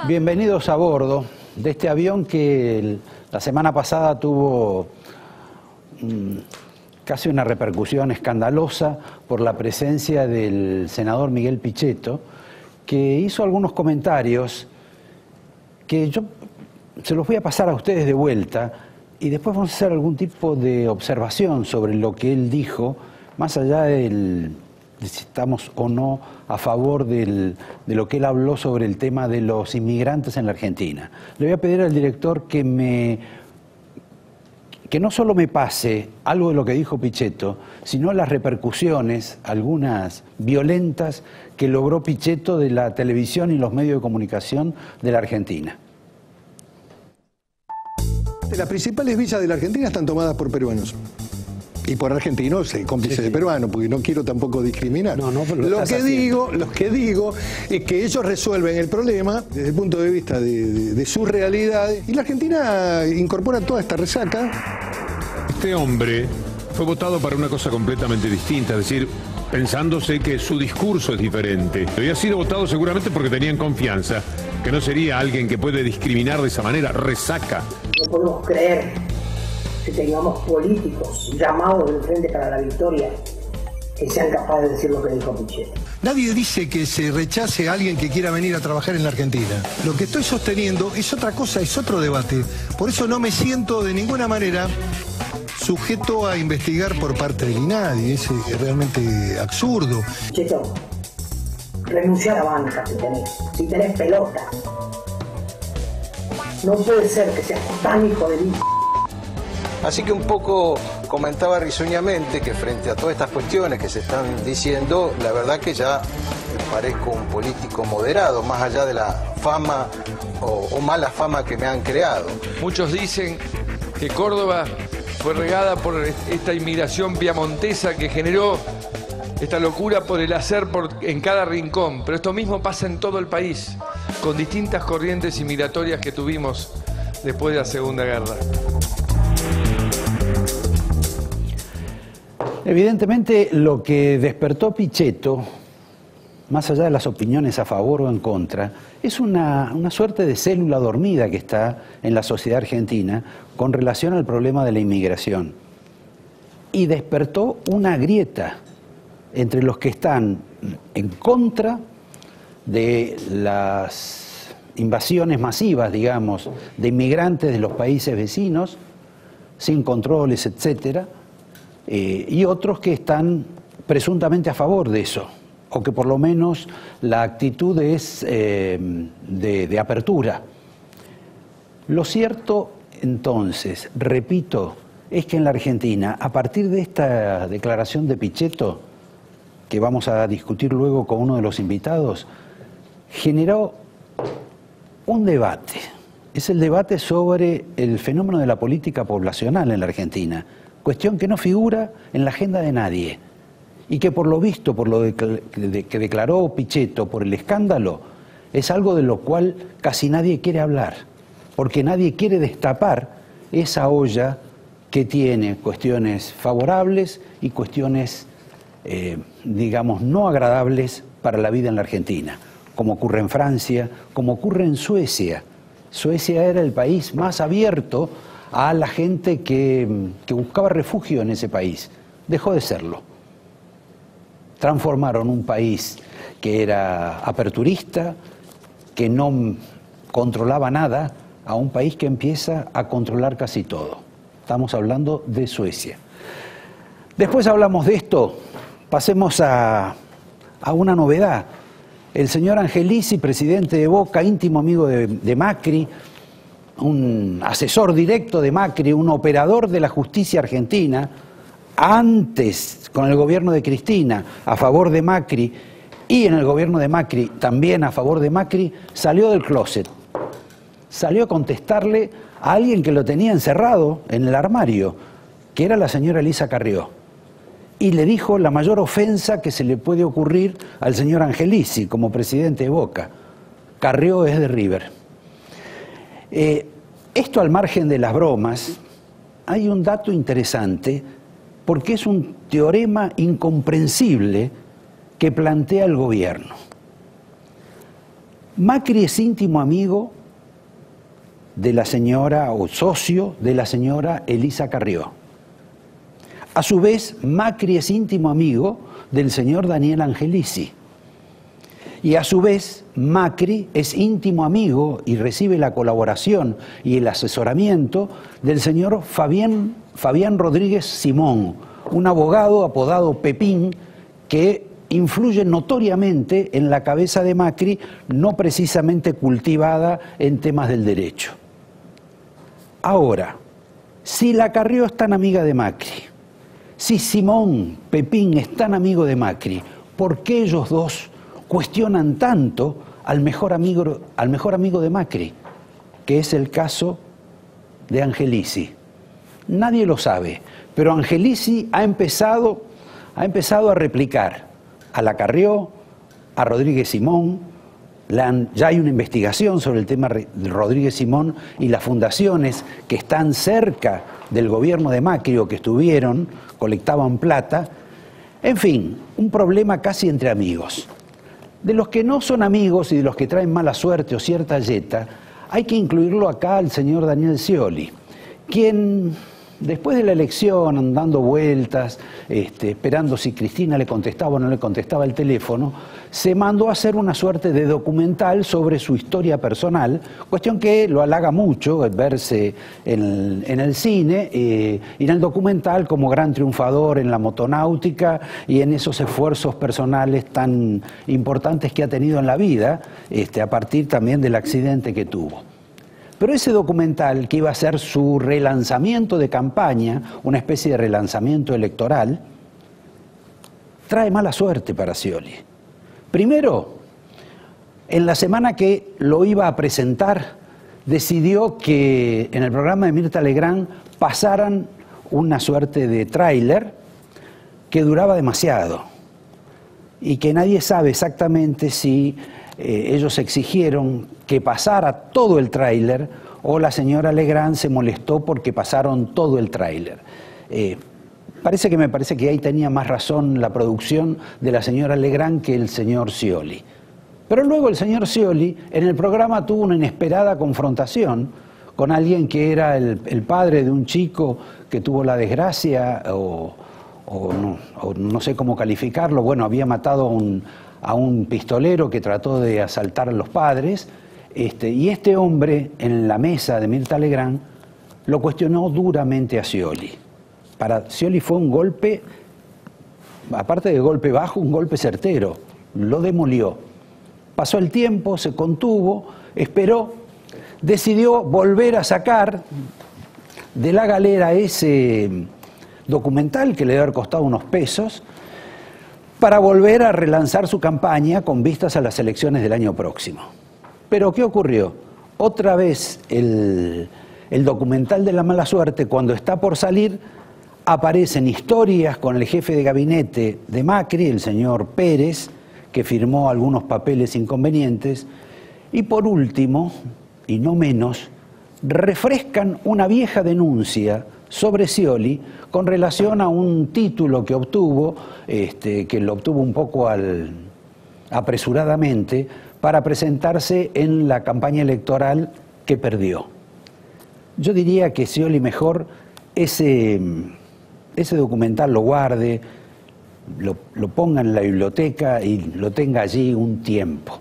Bienvenidos a bordo de este avión que la semana pasada tuvo casi una repercusión escandalosa por la presencia del senador Miguel Pichetto, que hizo algunos comentarios que yo se los voy a pasar a ustedes de vuelta y después vamos a hacer algún tipo de observación sobre lo que él dijo, más allá de si estamos o no a favor de lo que él habló sobre el tema de los inmigrantes en la Argentina. Le voy a pedir al director que no solo me pase algo de lo que dijo Pichetto, sino las repercusiones, algunas violentas, que logró Pichetto de la televisión y los medios de comunicación de la Argentina. Las principales villas de la Argentina están tomadas por peruanos. Y por argentinos, cómplices de peruanos, porque no quiero tampoco discriminar. Lo que digo es que ellos resuelven el problema desde el punto de vista de sus realidades. Y la Argentina incorpora toda esta resaca. Este hombre fue votado para una cosa completamente distinta, es decir, pensándose que su discurso es diferente. Había sido votado seguramente porque tenían confianza, que no sería alguien que puede discriminar de esa manera, resaca. No podemos creer que tengamos políticos llamados del Frente para la Victoria que sean capaces de decir lo que dijo Pichetto. Nadie dice que se rechace a alguien que quiera venir a trabajar en la Argentina. Lo que estoy sosteniendo es otra cosa, es otro debate. Por eso no me siento de ninguna manera sujeto a investigar por parte del INADI. Es realmente absurdo. Pichetto, renuncia a la banca si tenés pelota. No puede ser que seas tan hijo de mí. Así que un poco comentaba risueñamente que frente a todas estas cuestiones que se están diciendo, la verdad que ya parezco un político moderado, más allá de la fama o mala fama que me han creado. Muchos dicen que Córdoba fue regada por esta inmigración piamontesa que generó esta locura por el hacer en cada rincón, pero esto mismo pasa en todo el país, con distintas corrientes inmigratorias que tuvimos después de la Segunda Guerra. Evidentemente lo que despertó Pichetto, más allá de las opiniones a favor o en contra, es una suerte de célula dormida que está en la sociedad argentina con relación al problema de la inmigración. Y despertó una grieta entre los que están en contra de las invasiones masivas, digamos, de inmigrantes de los países vecinos, sin controles, etcétera, y otros que están presuntamente a favor de eso, o que por lo menos la actitud es de apertura. Lo cierto, entonces, repito, es que en la Argentina, a partir de esta declaración de Pichetto, que vamos a discutir luego con uno de los invitados, generó un debate. Es el debate sobre el fenómeno de la política poblacional en la Argentina, cuestión que no figura en la agenda de nadie y que por lo visto, por lo que declaró Pichetto, por el escándalo, es algo de lo cual casi nadie quiere hablar, porque nadie quiere destapar esa olla que tiene cuestiones favorables y cuestiones, digamos, no agradables para la vida en la Argentina, como ocurre en Francia, como ocurre en Suecia. Suecia era el país más abierto a la gente que buscaba refugio en ese país. Dejó de serlo. Transformaron un país que era aperturista, que no controlaba nada, a un país que empieza a controlar casi todo. Estamos hablando de Suecia. Después hablamos de esto, pasemos a una novedad. El señor Angelici, presidente de Boca, íntimo amigo de Macri, un asesor directo de Macri, un operador de la justicia argentina, antes con el gobierno de Cristina a favor de Macri y en el gobierno de Macri también a favor de Macri, salió del closet. Salió a contestarle a alguien que lo tenía encerrado en el armario, que era la señora Elisa Carrió. Y le dijo la mayor ofensa que se le puede ocurrir al señor Angelici como presidente de Boca. Carrió es de River. Esto al margen de las bromas, hay un dato interesante porque es un teorema incomprensible que plantea el gobierno. Macri es íntimo amigo de la señora, o socio de la señora Elisa Carrió. A su vez, Macri es íntimo amigo del señor Daniel Angelici. Y a su vez, Macri es íntimo amigo y recibe la colaboración y el asesoramiento del señor Fabián Rodríguez Simón, un abogado apodado Pepín, que influye notoriamente en la cabeza de Macri, no precisamente cultivada en temas del derecho. Ahora, si la Carrió es tan amiga de Macri, si Simón, Pepín, es tan amigo de Macri, ¿por qué ellos dos cuestionan tanto al mejor amigo de Macri, que es el caso de Angelici? Nadie lo sabe, pero Angelici ha empezado a replicar a la Carrió, a Rodríguez Simón. Ya hay una investigación sobre el tema de Rodríguez Simón y las fundaciones que están cerca del gobierno de Macri o que estuvieron, colectaban plata. En fin, un problema casi entre amigos. De los que no son amigos y de los que traen mala suerte o cierta yeta, hay que incluirlo acá al señor Daniel Scioli, quien después de la elección, dando vueltas, esperando si Cristina le contestaba o no le contestaba el teléfono, se mandó a hacer una suerte de documental sobre su historia personal, cuestión que lo halaga mucho verse en el cine y en el documental como gran triunfador en la motonáutica y en esos esfuerzos personales tan importantes que ha tenido en la vida, a partir también del accidente que tuvo. Pero ese documental, que iba a ser su relanzamiento de campaña, una especie de relanzamiento electoral, trae mala suerte para Scioli. Primero, en la semana que lo iba a presentar, decidió que en el programa de Mirta Legrand pasaran una suerte de tráiler que duraba demasiado y que nadie sabe exactamente si ellos exigieron que pasara todo el tráiler o la señora Legrand se molestó porque pasaron todo el tráiler. Me parece que ahí tenía más razón la producción de la señora Legrand que el señor Scioli. Pero luego el señor Scioli en el programa tuvo una inesperada confrontación con alguien que era el padre de un chico que tuvo la desgracia o no sé cómo calificarlo, bueno, había matado a un pistolero que trató de asaltar a los padres, y este hombre en la mesa de Mirta Legrand lo cuestionó duramente a Scioli. Para Scioli fue un golpe, aparte de golpe bajo, un golpe certero, lo demolió. Pasó el tiempo, se contuvo, esperó, decidió volver a sacar de la galera ese documental que le debe haber costado unos pesos, para volver a relanzar su campaña con vistas a las elecciones del año próximo. Pero ¿qué ocurrió? Otra vez el documental de la mala suerte, cuando está por salir, aparecen historias con el jefe de gabinete de Macri, el señor Pérez, que firmó algunos papeles inconvenientes, y por último, y no menos, refrescan una vieja denuncia sobre Scioli con relación a un título que obtuvo, que lo obtuvo un poco apresuradamente, para presentarse en la campaña electoral que perdió. Yo diría que Scioli mejor ese documental lo guarde, lo ponga en la biblioteca y lo tenga allí un tiempo.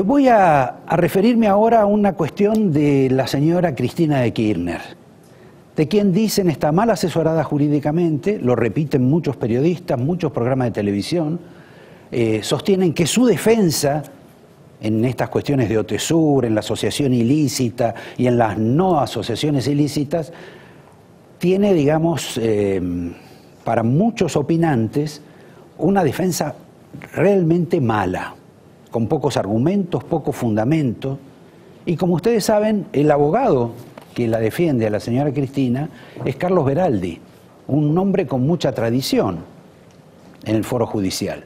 Voy a referirme ahora a una cuestión de la señora Cristina de Kirchner, de quien dicen está mal asesorada jurídicamente, lo repiten muchos periodistas, muchos programas de televisión, sostienen que su defensa en estas cuestiones de OTESUR, en la asociación ilícita y en las no asociaciones ilícitas, tiene, digamos, para muchos opinantes, una defensa realmente mala, con pocos argumentos, poco fundamento. Y como ustedes saben, el abogado que la defiende a la señora Cristina es Carlos Beraldi, un hombre con mucha tradición en el foro judicial.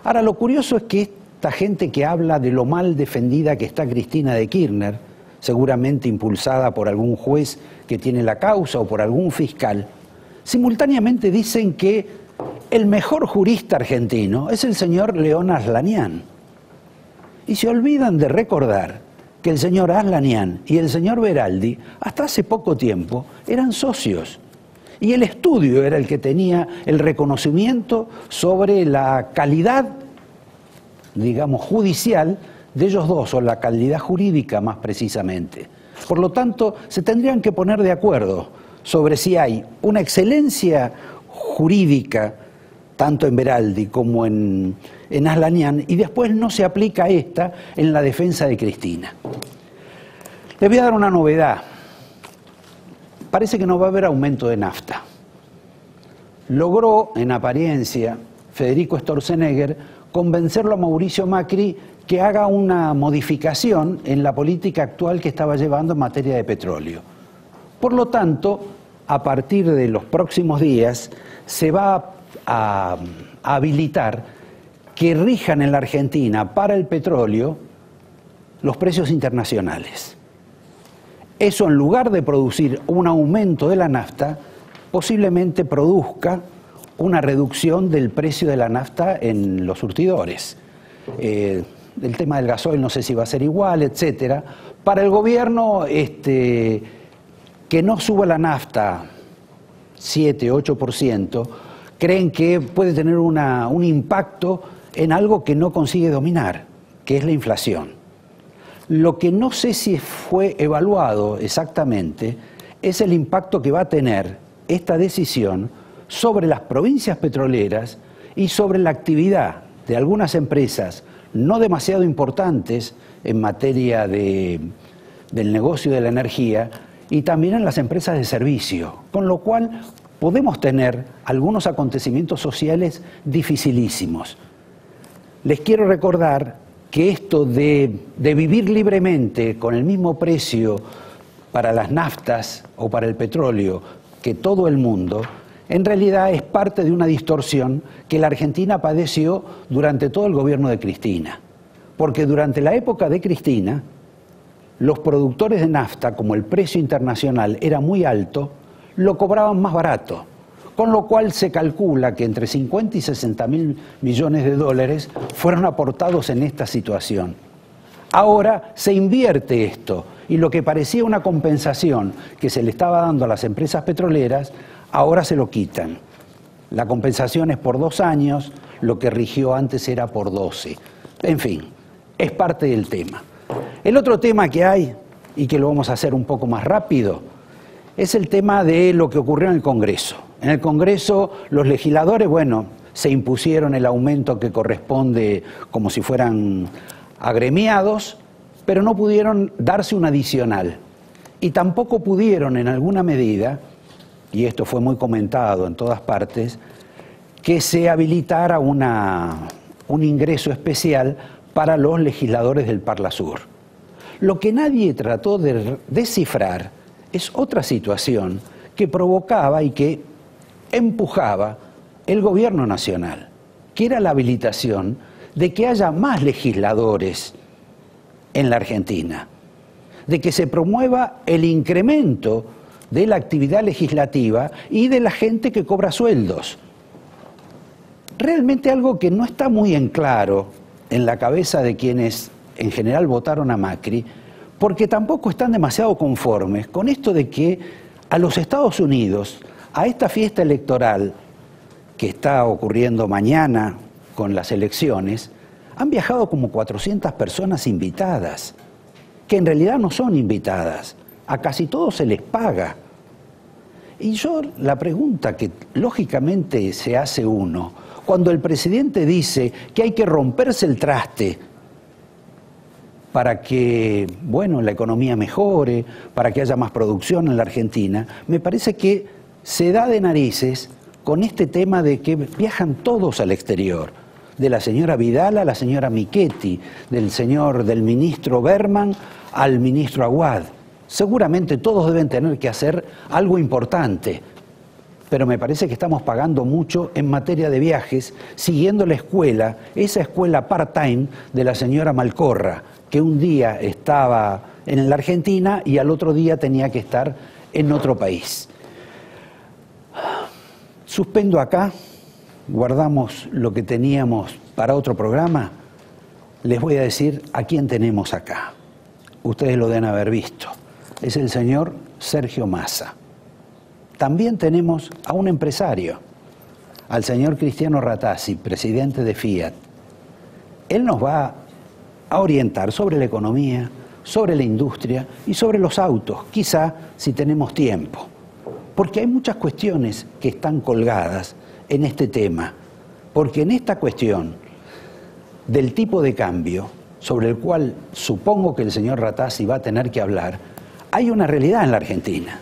Ahora, lo curioso es que esta gente que habla de lo mal defendida que está Cristina de Kirchner, seguramente impulsada por algún juez que tiene la causa o por algún fiscal, simultáneamente dicen que el mejor jurista argentino es el señor León Aslanian. Y se olvidan de recordar que el señor Aslanian y el señor Veraldi, hasta hace poco tiempo, eran socios. Y el estudio era el que tenía el reconocimiento sobre la calidad, digamos, judicial de ellos dos, o la calidad jurídica más precisamente. Por lo tanto, se tendrían que poner de acuerdo sobre si hay una excelencia jurídica, tanto en Veraldi como en Aslanian, y después no se aplica esta en la defensa de Cristina. Les voy a dar una novedad. Parece que no va a haber aumento de nafta. Logró, en apariencia, Federico Sturzenegger convencerlo a Mauricio Macri que haga una modificación en la política actual que estaba llevando en materia de petróleo. Por lo tanto, a partir de los próximos días, se va a habilitar que rijan en la Argentina para el petróleo los precios internacionales. Eso, en lugar de producir un aumento de la nafta, posiblemente produzca una reducción del precio de la nafta en los surtidores. El tema del gasoil no sé si va a ser igual, etcétera. Para el gobierno, que no suba la nafta 7-8%, creen que puede tener un impacto en algo que no consigue dominar, que es la inflación. Lo que no sé si fue evaluado exactamente es el impacto que va a tener esta decisión sobre las provincias petroleras y sobre la actividad de algunas empresas no demasiado importantes en materia del negocio de la energía y también en las empresas de servicio, con lo cual podemos tener algunos acontecimientos sociales dificilísimos. Les quiero recordar que esto de vivir libremente con el mismo precio para las naftas o para el petróleo que todo el mundo, en realidad es parte de una distorsión que la Argentina padeció durante todo el gobierno de Cristina. Porque durante la época de Cristina, los productores de nafta, como el precio internacional era muy alto, lo cobraban más barato. Con lo cual se calcula que entre 50 y 60 mil millones de dólares fueron aportados en esta situación. Ahora se invierte esto y lo que parecía una compensación que se le estaba dando a las empresas petroleras, ahora se lo quitan. La compensación es por 2 años, lo que rigió antes era por 12. En fin, es parte del tema. El otro tema que hay, y que lo vamos a hacer un poco más rápido, es el tema de lo que ocurrió en el Congreso. En el Congreso los legisladores, se impusieron el aumento que corresponde como si fueran agremiados, pero no pudieron darse un adicional. Y tampoco pudieron, en alguna medida, y esto fue muy comentado en todas partes, que se habilitara un ingreso especial para los legisladores del Parlasur. Lo que nadie trató de descifrar es otra situación que provocaba y que empujaba el gobierno nacional, que era la habilitación de que haya más legisladores en la Argentina, de que se promueva el incremento de la actividad legislativa y de la gente que cobra sueldos. Realmente algo que no está muy en claro en la cabeza de quienes en general votaron a Macri, porque tampoco están demasiado conformes con esto de que a los Estados Unidos, a esta fiesta electoral que está ocurriendo mañana con las elecciones, han viajado como 400 personas invitadas, que en realidad no son invitadas, a casi todos se les paga. Y yo, la pregunta que lógicamente se hace uno, cuando el presidente dice que hay que romperse el traste para que, la economía mejore, para que haya más producción en la Argentina, me parece que se da de narices con este tema de que viajan todos al exterior, de la señora Vidal a la señora Michetti, del ministro Berman al ministro Aguad. Seguramente todos deben tener que hacer algo importante, pero me parece que estamos pagando mucho en materia de viajes, siguiendo la escuela, esa escuela part-time de la señora Malcorra, que un día estaba en la Argentina y al otro día tenía que estar en otro país. Suspendo acá, guardamos lo que teníamos para otro programa les voy a decir a quién tenemos acá. Ustedes lo deben haber visto. Es el señor Sergio Massa. También tenemos a un empresario, al señor Cristiano Rattasi, presidente de Fiat. Él nos va a orientar sobre la economía, sobre la industria y sobre los autos, quizá si tenemos tiempo. Porque hay muchas cuestiones que están colgadas en este tema. Porque en esta cuestión del tipo de cambio, sobre el cual supongo que el señor Rattasi va a tener que hablar, hay una realidad en la Argentina.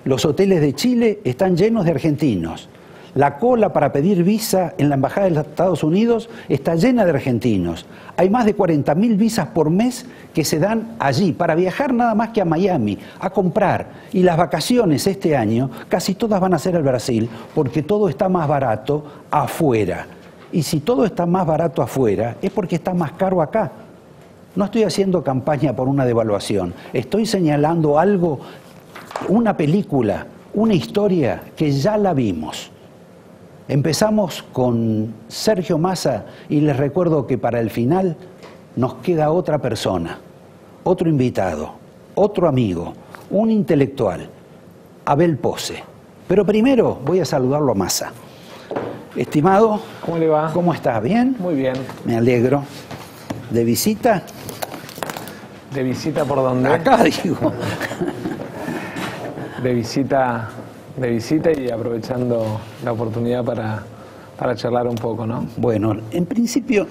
Los hoteles de Chile están llenos de argentinos. La cola para pedir visa en la Embajada de los Estados Unidos está llena de argentinos. Hay más de 40.000 visas por mes que se dan allí para viajar nada más que a Miami, a comprar. Y las vacaciones este año casi todas van a ser al Brasil porque todo está más barato afuera. Y si todo está más barato afuera es porque está más caro acá. No estoy haciendo campaña por una devaluación, estoy señalando algo, una película, una historia que ya la vimos. Empezamos con Sergio Massa y les recuerdo que para el final nos queda otra persona, otro invitado, otro amigo, un intelectual, Abel Pose. Pero primero voy a saludarlo a Massa. Estimado, ¿cómo le va? ¿Cómo está? ¿Bien? Muy bien. Me alegro. ¿De visita? ¿De visita por dónde? Acá, digo. De visita y aprovechando la oportunidad para charlar un poco, ¿no? Bueno, en principio,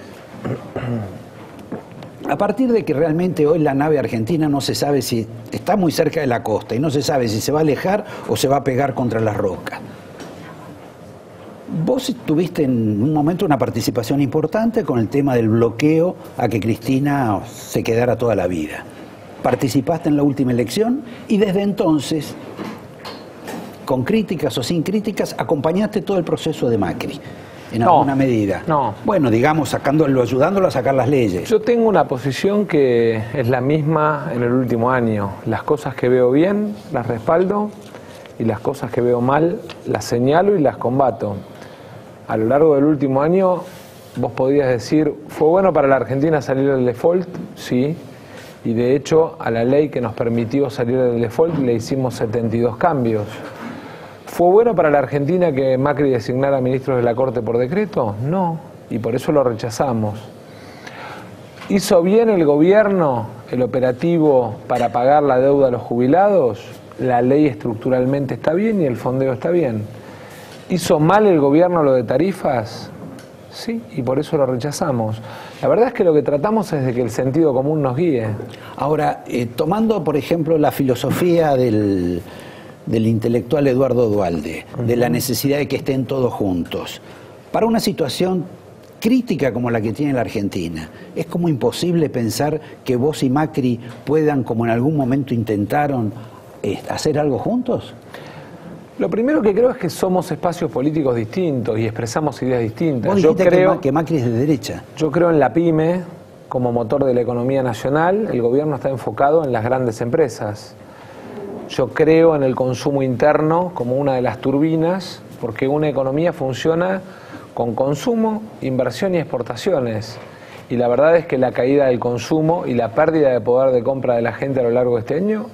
a partir de que realmente hoy la nave argentina no se sabe si está muy cerca de la costa y no se sabe si se va a alejar o se va a pegar contra las rocas. Vos tuviste en un momento una participación importante con el tema del bloqueo a que Cristina se quedara toda la vida. Participaste en la última elección y desde entonces, con críticas o sin críticas, acompañaste todo el proceso de Macri, en alguna medida. No. Bueno, digamos, ayudándolo a sacar las leyes. Yo tengo una posición que es la misma en el último año. Las cosas que veo bien, las respaldo, y las cosas que veo mal, las señalo y las combato. A lo largo del último año, vos podías decir, ¿fue bueno para la Argentina salir del default? Sí. Y de hecho, a la ley que nos permitió salir del default le hicimos 72 cambios. ¿Fue bueno para la Argentina que Macri designara ministros de la Corte por decreto? No, y por eso lo rechazamos. ¿Hizo bien el gobierno el operativo para pagar la deuda a los jubilados? La ley estructuralmente está bien y el fondeo está bien. ¿Hizo mal el gobierno lo de tarifas? Sí, y por eso lo rechazamos. La verdad es que lo que tratamos es de que el sentido común nos guíe. Ahora, tomando, por ejemplo, la filosofía del intelectual Eduardo Duhalde, de la necesidad de que estén todos juntos, para una situación crítica como la que tiene la Argentina, ¿es como imposible pensar que vos y Macri puedan, como en algún momento intentaron, hacer algo juntos? Lo primero que creo es que somos espacios políticos distintos y expresamos ideas distintas. Vos dijiste que Macri es de derecha. Yo creo en la PYME como motor de la economía nacional. El gobierno está enfocado en las grandes empresas. Yo creo en el consumo interno como una de las turbinas, porque una economía funciona con consumo, inversión y exportaciones. Y la verdad es que la caída del consumo y la pérdida de poder de compra de la gente a lo largo de este año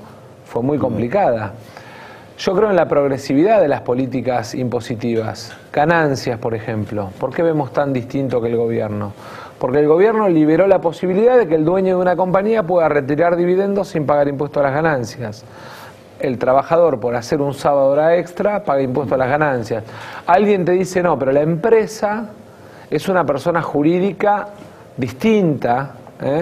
fue muy complicada. Yo creo en la progresividad de las políticas impositivas. Ganancias, por ejemplo. ¿Por qué vemos tan distinto que el gobierno? Porque el gobierno liberó la posibilidad de que el dueño de una compañía pueda retirar dividendos sin pagar impuesto a las ganancias. El trabajador, por hacer un sábado hora extra, paga impuesto a las ganancias. Alguien te dice, no, pero la empresa es una persona jurídica distinta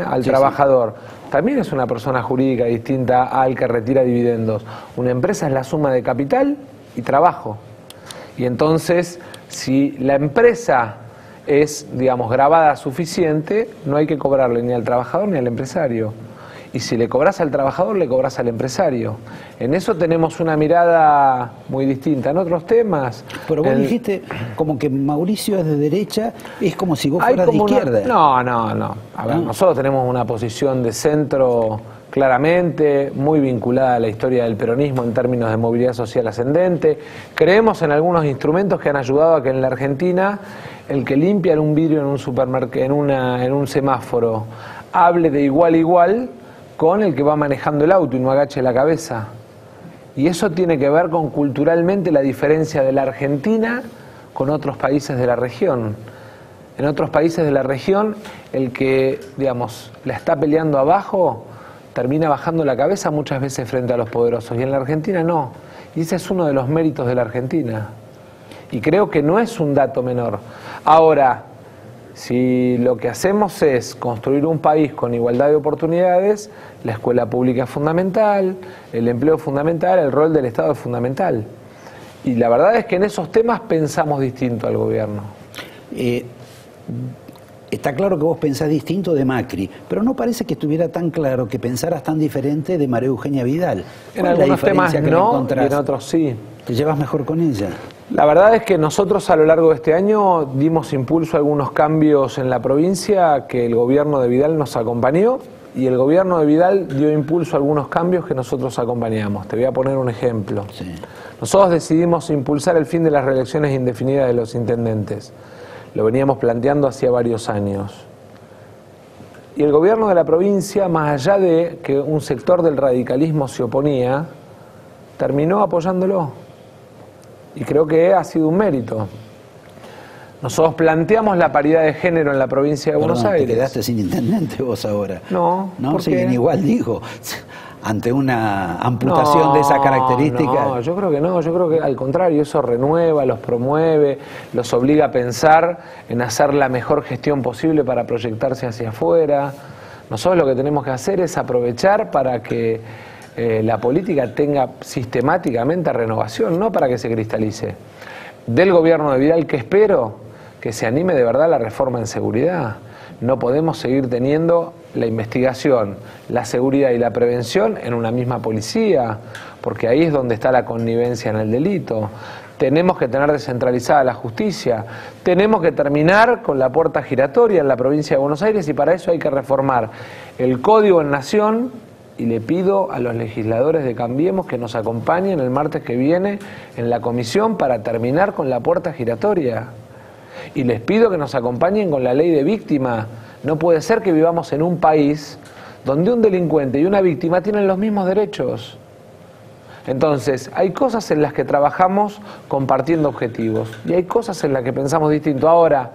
al trabajador. También es una persona jurídica distinta al que retira dividendos. Una empresa es la suma de capital y trabajo. Y entonces, si la empresa es, digamos, grabada suficiente, no hay que cobrarle ni al trabajador ni al empresario. Y si le cobras al trabajador, le cobras al empresario. En eso tenemos una mirada muy distinta. En otros temas... Pero vos dijiste como que Mauricio es de derecha, es como si vos fueras de izquierda. No. A ver, nosotros tenemos una posición de centro claramente, muy vinculada a la historia del peronismo en términos de movilidad social ascendente. Creemos en algunos instrumentos que han ayudado a que en la Argentina el que limpia en un vidrio en un supermercado, en un semáforo, hable de igual a igual con el que va manejando el auto y no agache la cabeza. Y eso tiene que ver con culturalmente la diferencia de la Argentina con otros países de la región. En otros países de la región, el que, digamos, la está peleando abajo, termina bajando la cabeza muchas veces frente a los poderosos. Y en la Argentina no. Y ese es uno de los méritos de la Argentina. Y creo que no es un dato menor. Ahora, si lo que hacemos es construir un país con igualdad de oportunidades, la escuela pública es fundamental, el empleo es fundamental, el rol del Estado es fundamental. Y la verdad es que en esos temas pensamos distinto al gobierno. Está claro que vos pensás distinto de Macri, pero no parece que estuviera tan claro que pensaras tan diferente de María Eugenia Vidal. En algunos temas no, y en otros sí. ¿Te llevas mejor con ella? La verdad es que nosotros a lo largo de este año dimos impulso a algunos cambios en la provincia que el gobierno de Vidal nos acompañó, y el gobierno de Vidal dio impulso a algunos cambios que nosotros acompañamos. Te voy a poner un ejemplo. Sí. Nosotros decidimos impulsar el fin de las reelecciones indefinidas de los intendentes. Lo veníamos planteando hacía varios años. Y el gobierno de la provincia, más allá de que un sector del radicalismo se oponía, terminó apoyándolo. Y creo que ha sido un mérito. Nosotros planteamos la paridad de género en la provincia de Buenos Aires. ¿Te quedaste sin intendente vos ahora? No. No, siguen igual, digo. Ante una amputación de esa característica. No, yo creo que no, yo creo que al contrario, eso renueva, los promueve, los obliga a pensar en hacer la mejor gestión posible para proyectarse hacia afuera. Nosotros lo que tenemos que hacer es aprovechar para que la política tenga sistemáticamente renovación, no para que se cristalice. Del gobierno de Vidal, que espero que se anime de verdad a la reforma en seguridad. No podemos seguir teniendo la investigación, la seguridad y la prevención en una misma policía, porque ahí es donde está la connivencia en el delito. Tenemos que tener descentralizada la justicia, tenemos que terminar con la puerta giratoria en la provincia de Buenos Aires, y para eso hay que reformar el Código en Nación, y le pido a los legisladores de Cambiemos que nos acompañen el martes que viene en la comisión para terminar con la puerta giratoria. Y les pido que nos acompañen con la ley de víctima. No puede ser que vivamos en un país donde un delincuente y una víctima tienen los mismos derechos. Entonces, hay cosas en las que trabajamos compartiendo objetivos y hay cosas en las que pensamos distinto. Ahora,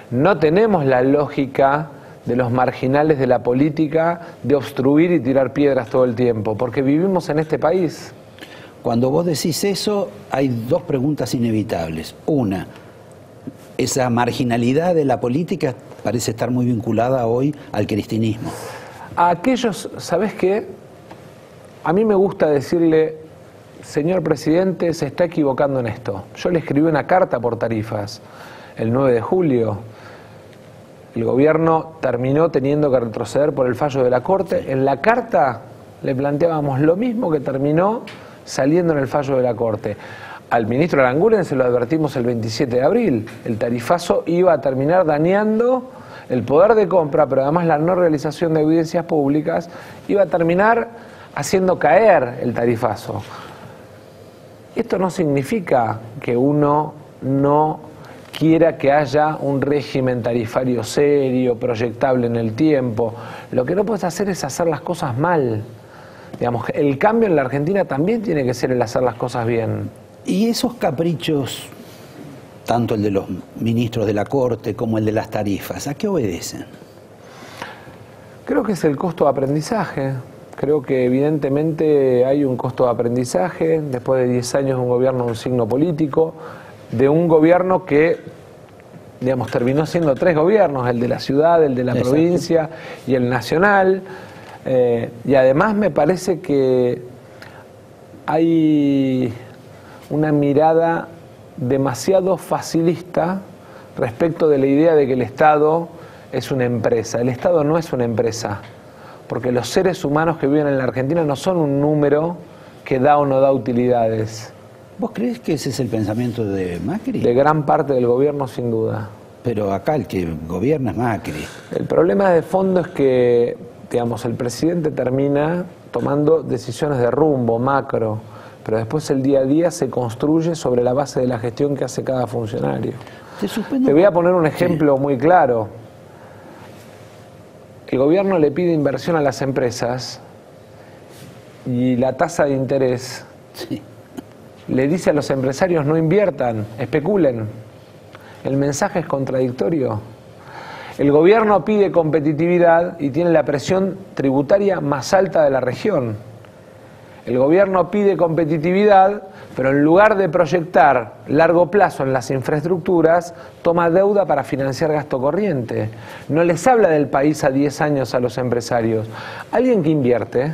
no tenemos la lógica de los marginales de la política de obstruir y tirar piedras todo el tiempo, porque vivimos en este país. Cuando vos decís eso, hay dos preguntas inevitables. Una, esa marginalidad de la política parece estar muy vinculada hoy al cristinismo. A aquellos, ¿sabés qué? A mí me gusta decirle, señor presidente, se está equivocando en esto. Yo le escribí una carta por tarifas el 9 de julio. El gobierno terminó teniendo que retroceder por el fallo de la Corte. En la carta le planteábamos lo mismo que terminó saliendo en el fallo de la Corte. Al ministro Aranguren se lo advertimos el 27 de abril. El tarifazo iba a terminar dañando el poder de compra, pero además la no realización de evidencias públicas iba a terminar haciendo caer el tarifazo. Esto no significa que uno no quiera que haya un régimen tarifario serio, proyectable en el tiempo. Lo que no puedes hacer es hacer las cosas mal. Digamos, el cambio en la Argentina también tiene que ser el hacer las cosas bien. Y esos caprichos, tanto el de los ministros de la Corte como el de las tarifas, ¿a qué obedecen? Creo que es el costo de aprendizaje. Creo que evidentemente hay un costo de aprendizaje después de 10 años de un gobierno de un signo político, de un gobierno que, digamos, terminó siendo 3 gobiernos, el de la ciudad, el de la provincia y el nacional. Y además me parece que hay una mirada demasiado facilista respecto de la idea de que el Estado es una empresa. El Estado no es una empresa, porque los seres humanos que viven en la Argentina no son un número que da o no da utilidades. ¿Vos crees que ese es el pensamiento de Macri? De gran parte del gobierno, sin duda. Pero acá el que gobierna es Macri. El problema de fondo es que, digamos, el presidente termina tomando decisiones de rumbo, macro, pero después el día a día se construye sobre la base de la gestión que hace cada funcionario. Te voy a poner un ejemplo muy claro. El gobierno le pide inversión a las empresas y la tasa de interés le dice a los empresarios no inviertan, especulen. El mensaje es contradictorio. El gobierno pide competitividad y tiene la presión tributaria más alta de la región. El gobierno pide competitividad, pero en lugar de proyectar largo plazo en las infraestructuras, toma deuda para financiar gasto corriente. No les habla del país a 10 años a los empresarios. Alguien que invierte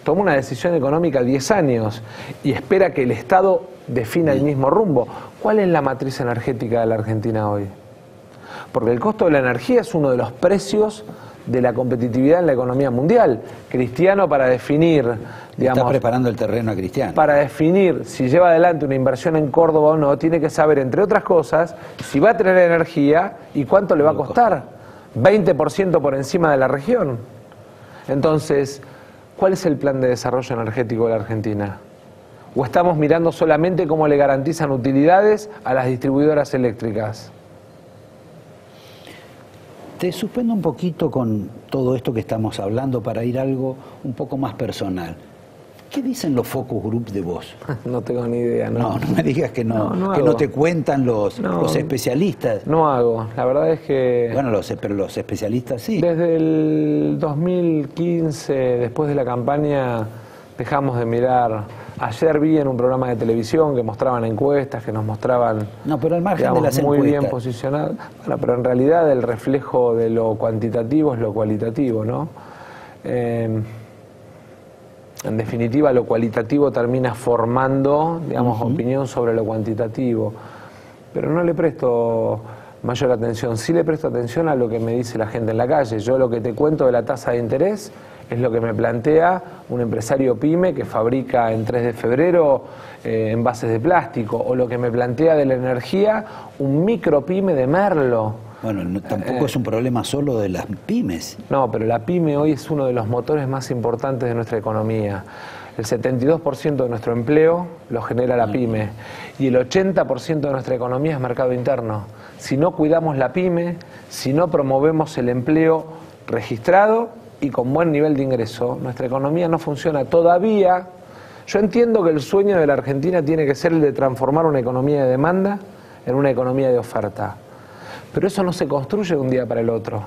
toma una decisión económica a 10 años y espera que el Estado defina el mismo rumbo. ¿Cuál es la matriz energética de la Argentina hoy? Porque el costo de la energía es uno de los precios de la competitividad en la economía mundial. Cristiano, para definir, digamos, está preparando el terreno a Cristiano. Para definir si lleva adelante una inversión en Córdoba o no, tiene que saber, entre otras cosas, si va a tener energía y cuánto le va a costar. 20% por encima de la región. Entonces, ¿cuál es el plan de desarrollo energético de la Argentina? ¿O estamos mirando solamente cómo le garantizan utilidades a las distribuidoras eléctricas? Te suspendo un poquito con todo esto que estamos hablando para ir a algo un poco más personal. ¿Qué dicen los focus group de vos? No tengo ni idea. No me digas que que no te cuentan los especialistas. No hago, la verdad es que... Bueno, pero los especialistas sí. Desde el 2015, después de la campaña, dejamos de mirar. Ayer vi en un programa de televisión que mostraban encuestas, que nos mostraban, no, pero al margen, digamos, de las muy encuestas, bien posicionadas. Bueno, pero en realidad el reflejo de lo cuantitativo es lo cualitativo, ¿no? En definitiva, lo cualitativo termina formando, digamos, opinión sobre lo cuantitativo. Pero no le presto mayor atención. Sí le presto atención a lo que me dice la gente en la calle. Yo lo que te cuento de la tasa de interés es lo que me plantea un empresario pyme que fabrica en 3 de febrero envases de plástico, o lo que me plantea de la energía un micro pyme de Merlo. Bueno, tampoco es un problema solo de las pymes. No, pero la pyme hoy es uno de los motores más importantes de nuestra economía. El 72% de nuestro empleo lo genera la pyme y el 80% de nuestra economía es mercado interno. Si no cuidamos la pyme, si no promovemos el empleo registrado y con buen nivel de ingreso, nuestra economía no funciona todavía. Yo entiendo que el sueño de la Argentina tiene que ser el de transformar una economía de demanda en una economía de oferta. Pero eso no se construye de un día para el otro.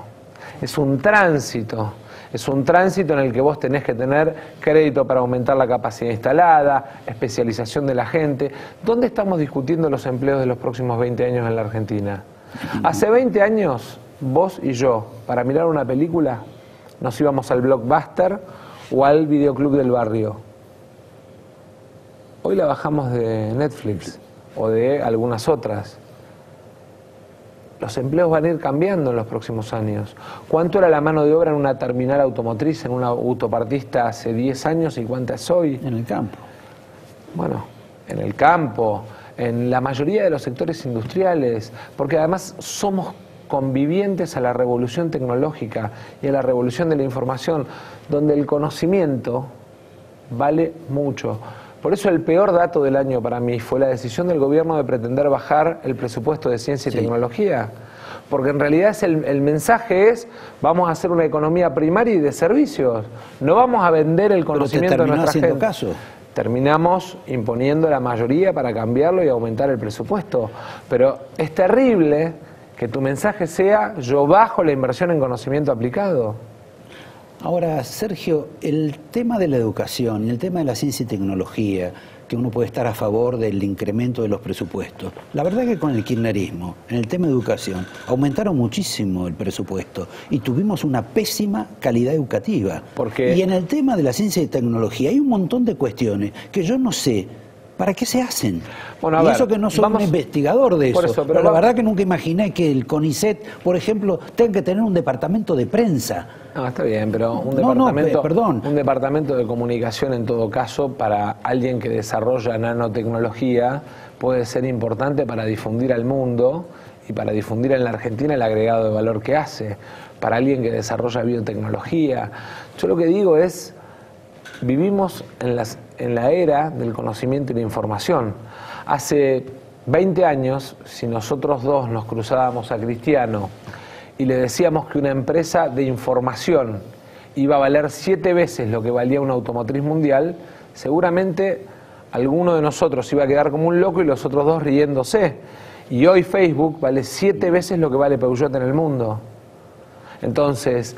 Es un tránsito. Es un tránsito en el que vos tenés que tener crédito para aumentar la capacidad instalada, especialización de la gente. ¿Dónde estamos discutiendo los empleos de los próximos 20 años en la Argentina? Hace 20 años, vos y yo, para mirar una película, nos íbamos al Blockbuster o al videoclub del barrio. Hoy la bajamos de Netflix o de algunas otras. Los empleos van a ir cambiando en los próximos años. ¿Cuánto era la mano de obra en una terminal automotriz, en una autopartista hace 10 años y cuánta es hoy? En el campo. Bueno, en el campo, en la mayoría de los sectores industriales, porque además somos convivientes a la revolución tecnológica y a la revolución de la información, donde el conocimiento vale mucho. Por eso el peor dato del año para mí fue la decisión del gobierno de pretender bajar el presupuesto de ciencia y tecnología. Porque en realidad el mensaje es, vamos a hacer una economía primaria y de servicios. No vamos a vender el conocimiento de nuestra gente. Caso. Terminamos imponiendo la mayoría para cambiarlo y aumentar el presupuesto. Pero es terrible que tu mensaje sea, yo bajo la inversión en conocimiento aplicado. Ahora, Sergio, el tema de la educación y el tema de la ciencia y tecnología, que uno puede estar a favor del incremento de los presupuestos. La verdad que con el kirchnerismo, en el tema de educación, aumentaron muchísimo el presupuesto y tuvimos una pésima calidad educativa. Y en el tema de la ciencia y tecnología hay un montón de cuestiones que yo no sé ¿para qué se hacen? Bueno, y eso que no soy un investigador de eso, pero la verdad que nunca imaginé que el CONICET, por ejemplo, tenga que tener un departamento de prensa. No, está bien, pero un departamento de comunicación en todo caso, para alguien que desarrolla nanotecnología, puede ser importante para difundir al mundo y para difundir en la Argentina el agregado de valor que hace. Para alguien que desarrolla biotecnología. Yo lo que digo es, vivimos en la era del conocimiento y la información. Hace 20 años, si nosotros dos nos cruzábamos a Cristiano y le decíamos que una empresa de información iba a valer 7 veces lo que valía una automotriz mundial, seguramente alguno de nosotros iba a quedar como un loco y los otros dos riéndose. Y hoy Facebook vale 7 veces lo que vale Peugeot en el mundo. Entonces,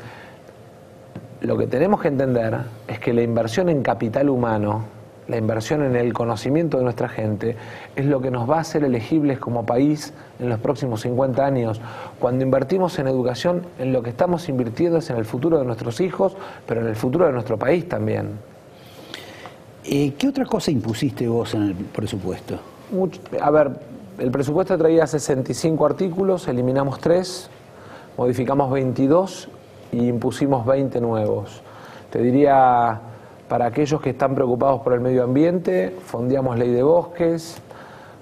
lo que tenemos que entender es que la inversión en capital humano, la inversión en el conocimiento de nuestra gente, es lo que nos va a hacer elegibles como país en los próximos 50 años. Cuando invertimos en educación, en lo que estamos invirtiendo es en el futuro de nuestros hijos, pero en el futuro de nuestro país también. ¿Qué otra cosa impusiste vos en el presupuesto? A ver, el presupuesto traía 65 artículos, eliminamos 3, modificamos 22 y impusimos 20 nuevos. Te diría, para aquellos que están preocupados por el medio ambiente, fondeamos ley de bosques.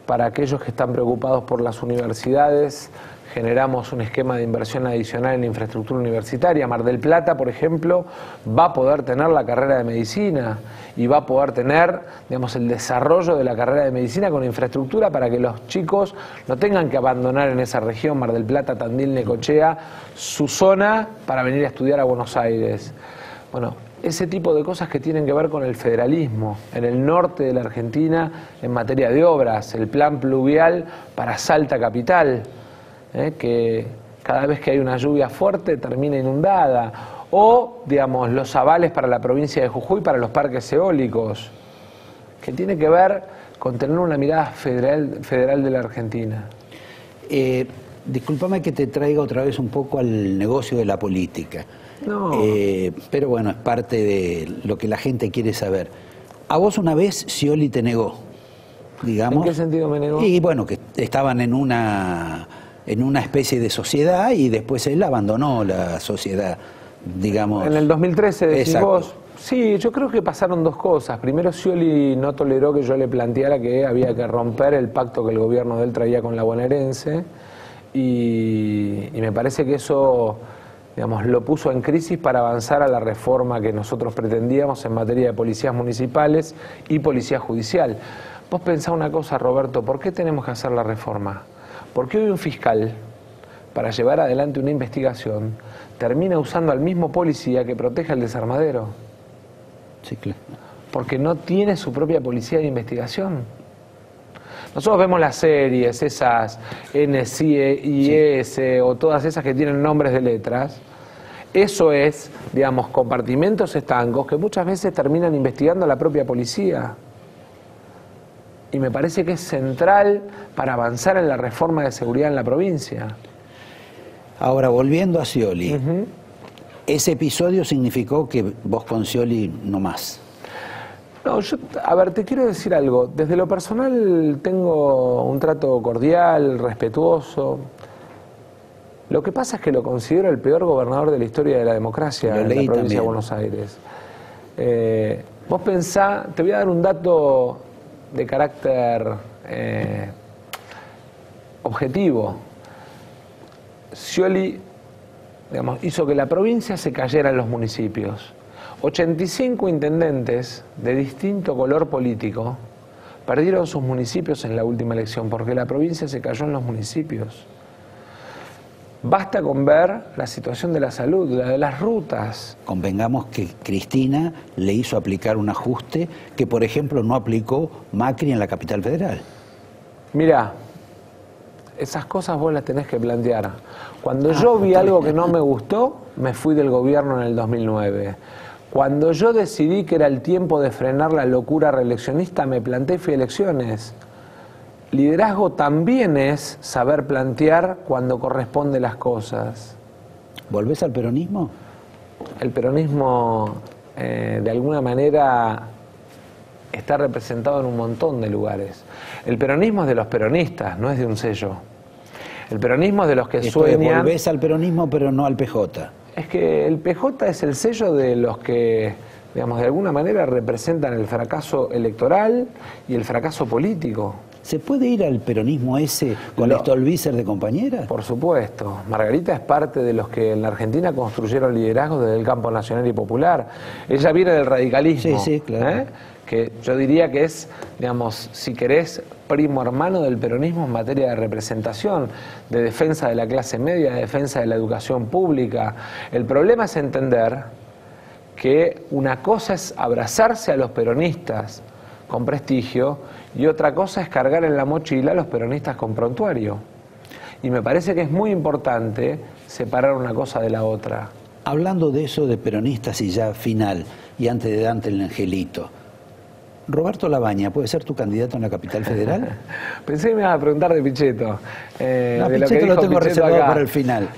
Para aquellos que están preocupados por las universidades, generamos un esquema de inversión adicional en infraestructura universitaria. Mar del Plata, por ejemplo, va a poder tener la carrera de medicina y va a poder tener, digamos, el desarrollo de la carrera de medicina con infraestructura para que los chicos no tengan que abandonar en esa región, Mar del Plata, Tandil, Necochea, su zona para venir a estudiar a Buenos Aires. Bueno, ese tipo de cosas que tienen que ver con el federalismo en el norte de la Argentina en materia de obras, el plan pluvial para Salta capital, que cada vez que hay una lluvia fuerte termina inundada, o, digamos, los avales para la provincia de Jujuy para los parques eólicos, que tiene que ver con tener una mirada federal de la Argentina. Discúlpame que te traiga otra vez un poco al negocio de la política. No. Pero bueno, es parte de lo que la gente quiere saber. A vos una vez Scioli te negó, digamos. ¿En qué sentido me negó? Y bueno, que estaban en una especie de sociedad y después él abandonó la sociedad, digamos. En el 2013 decís Exacto. vos. Sí, yo creo que pasaron dos cosas. Primero, Scioli no toleró que yo le planteara que había que romper el pacto que el gobierno de él traía con la bonaerense y me parece que eso, digamos, lo puso en crisis para avanzar a la reforma que nosotros pretendíamos en materia de policías municipales y policía judicial. Vos pensá una cosa, Roberto, ¿por qué tenemos que hacer la reforma? Porque hoy un fiscal, para llevar adelante una investigación, termina usando al mismo policía que protege al desarmadero. Sí, claro. Porque no tiene su propia policía de investigación. Nosotros vemos las series, esas NCIS sí, o todas esas que tienen nombres de letras. Eso es, digamos, compartimentos estancos que muchas veces terminan investigando a la propia policía. Y me parece que es central para avanzar en la reforma de seguridad en la provincia. Ahora, volviendo a Scioli, ese episodio significó que vos con Scioli no más. No, a ver, te quiero decir algo. Desde lo personal tengo un trato cordial, respetuoso. Lo que pasa es que lo considero el peor gobernador de la historia de la democracia en la provincia también de Buenos Aires. Vos pensá, te voy a dar un dato de carácter objetivo. Scioli, digamos, hizo que la provincia se cayera en los municipios. 85 intendentes de distinto color político perdieron sus municipios en la última elección porque la provincia se cayó en los municipios. Basta con ver la situación de la salud, la de las rutas. Convengamos que Cristina le hizo aplicar un ajuste que, por ejemplo, no aplicó Macri en la capital federal. Mirá, esas cosas vos las tenés que plantear. Cuando yo vi algo que no me gustó, me fui del gobierno en el 2009. Cuando yo decidí que era el tiempo de frenar la locura reeleccionista, me planté y fui a elecciones. Liderazgo también es saber plantear cuando corresponde las cosas. ¿Volvés al peronismo? El peronismo, de alguna manera, está representado en un montón de lugares. El peronismo es de los peronistas, no es de un sello. El peronismo es de los que sueñan... Volvés al peronismo, pero no al PJ. Es que el PJ es el sello de los que, digamos, de alguna manera representan el fracaso electoral y el fracaso político. ¿Se puede ir al peronismo ese con Stolbizer de compañera? Por supuesto. Margarita es parte de los que en la Argentina construyeron liderazgo desde el campo nacional y popular. Ella viene del radicalismo. Sí, sí, claro. que yo diría que es, digamos, si querés, primo hermano del peronismo en materia de representación, de defensa de la clase media, de defensa de la educación pública. El problema es entender que una cosa es abrazarse a los peronistas con prestigio y otra cosa es cargar en la mochila a los peronistas con prontuario. Y me parece que es muy importante separar una cosa de la otra. Hablando de eso de peronistas y ya final, y antes de Dante el Angelito, ¿Roberto Labaña puede ser tu candidato en la capital federal? Pensé que me ibas a preguntar de Pichetto. No, Pichetto lo tengo reservado para el final.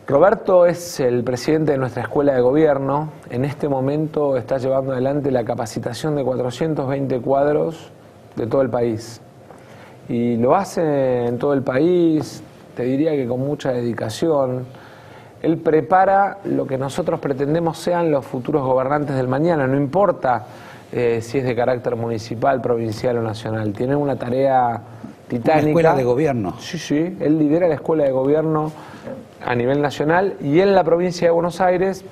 Roberto es el presidente de nuestra escuela de gobierno. En este momento está llevando adelante la capacitación de 420 cuadros de todo el país. Y lo hace en todo el país, te diría que con mucha dedicación. Él prepara lo que nosotros pretendemos sean los futuros gobernantes del mañana, no importa si es de carácter municipal, provincial o nacional. Tiene una tarea titánica. ¿Una escuela de gobierno? Sí, sí. Él lidera la escuela de gobierno a nivel nacional y en la provincia de Buenos Aires,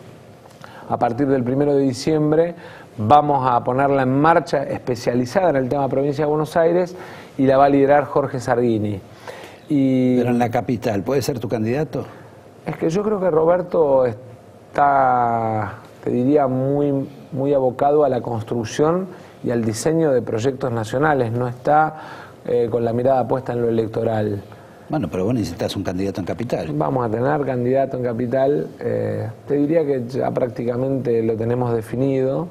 a partir del 1 de diciembre, vamos a ponerla en marcha especializada en el tema provincia de Buenos Aires y la va a liderar Jorge Sardini. Pero en la capital, ¿puede ser tu candidato? Es que yo creo que Roberto está, te diría, muy abocado a la construcción y al diseño de proyectos nacionales, no está con la mirada puesta en lo electoral. Bueno, pero vos necesitas un candidato en capital. Vamos a tener candidato en capital, te diría que ya prácticamente lo tenemos definido.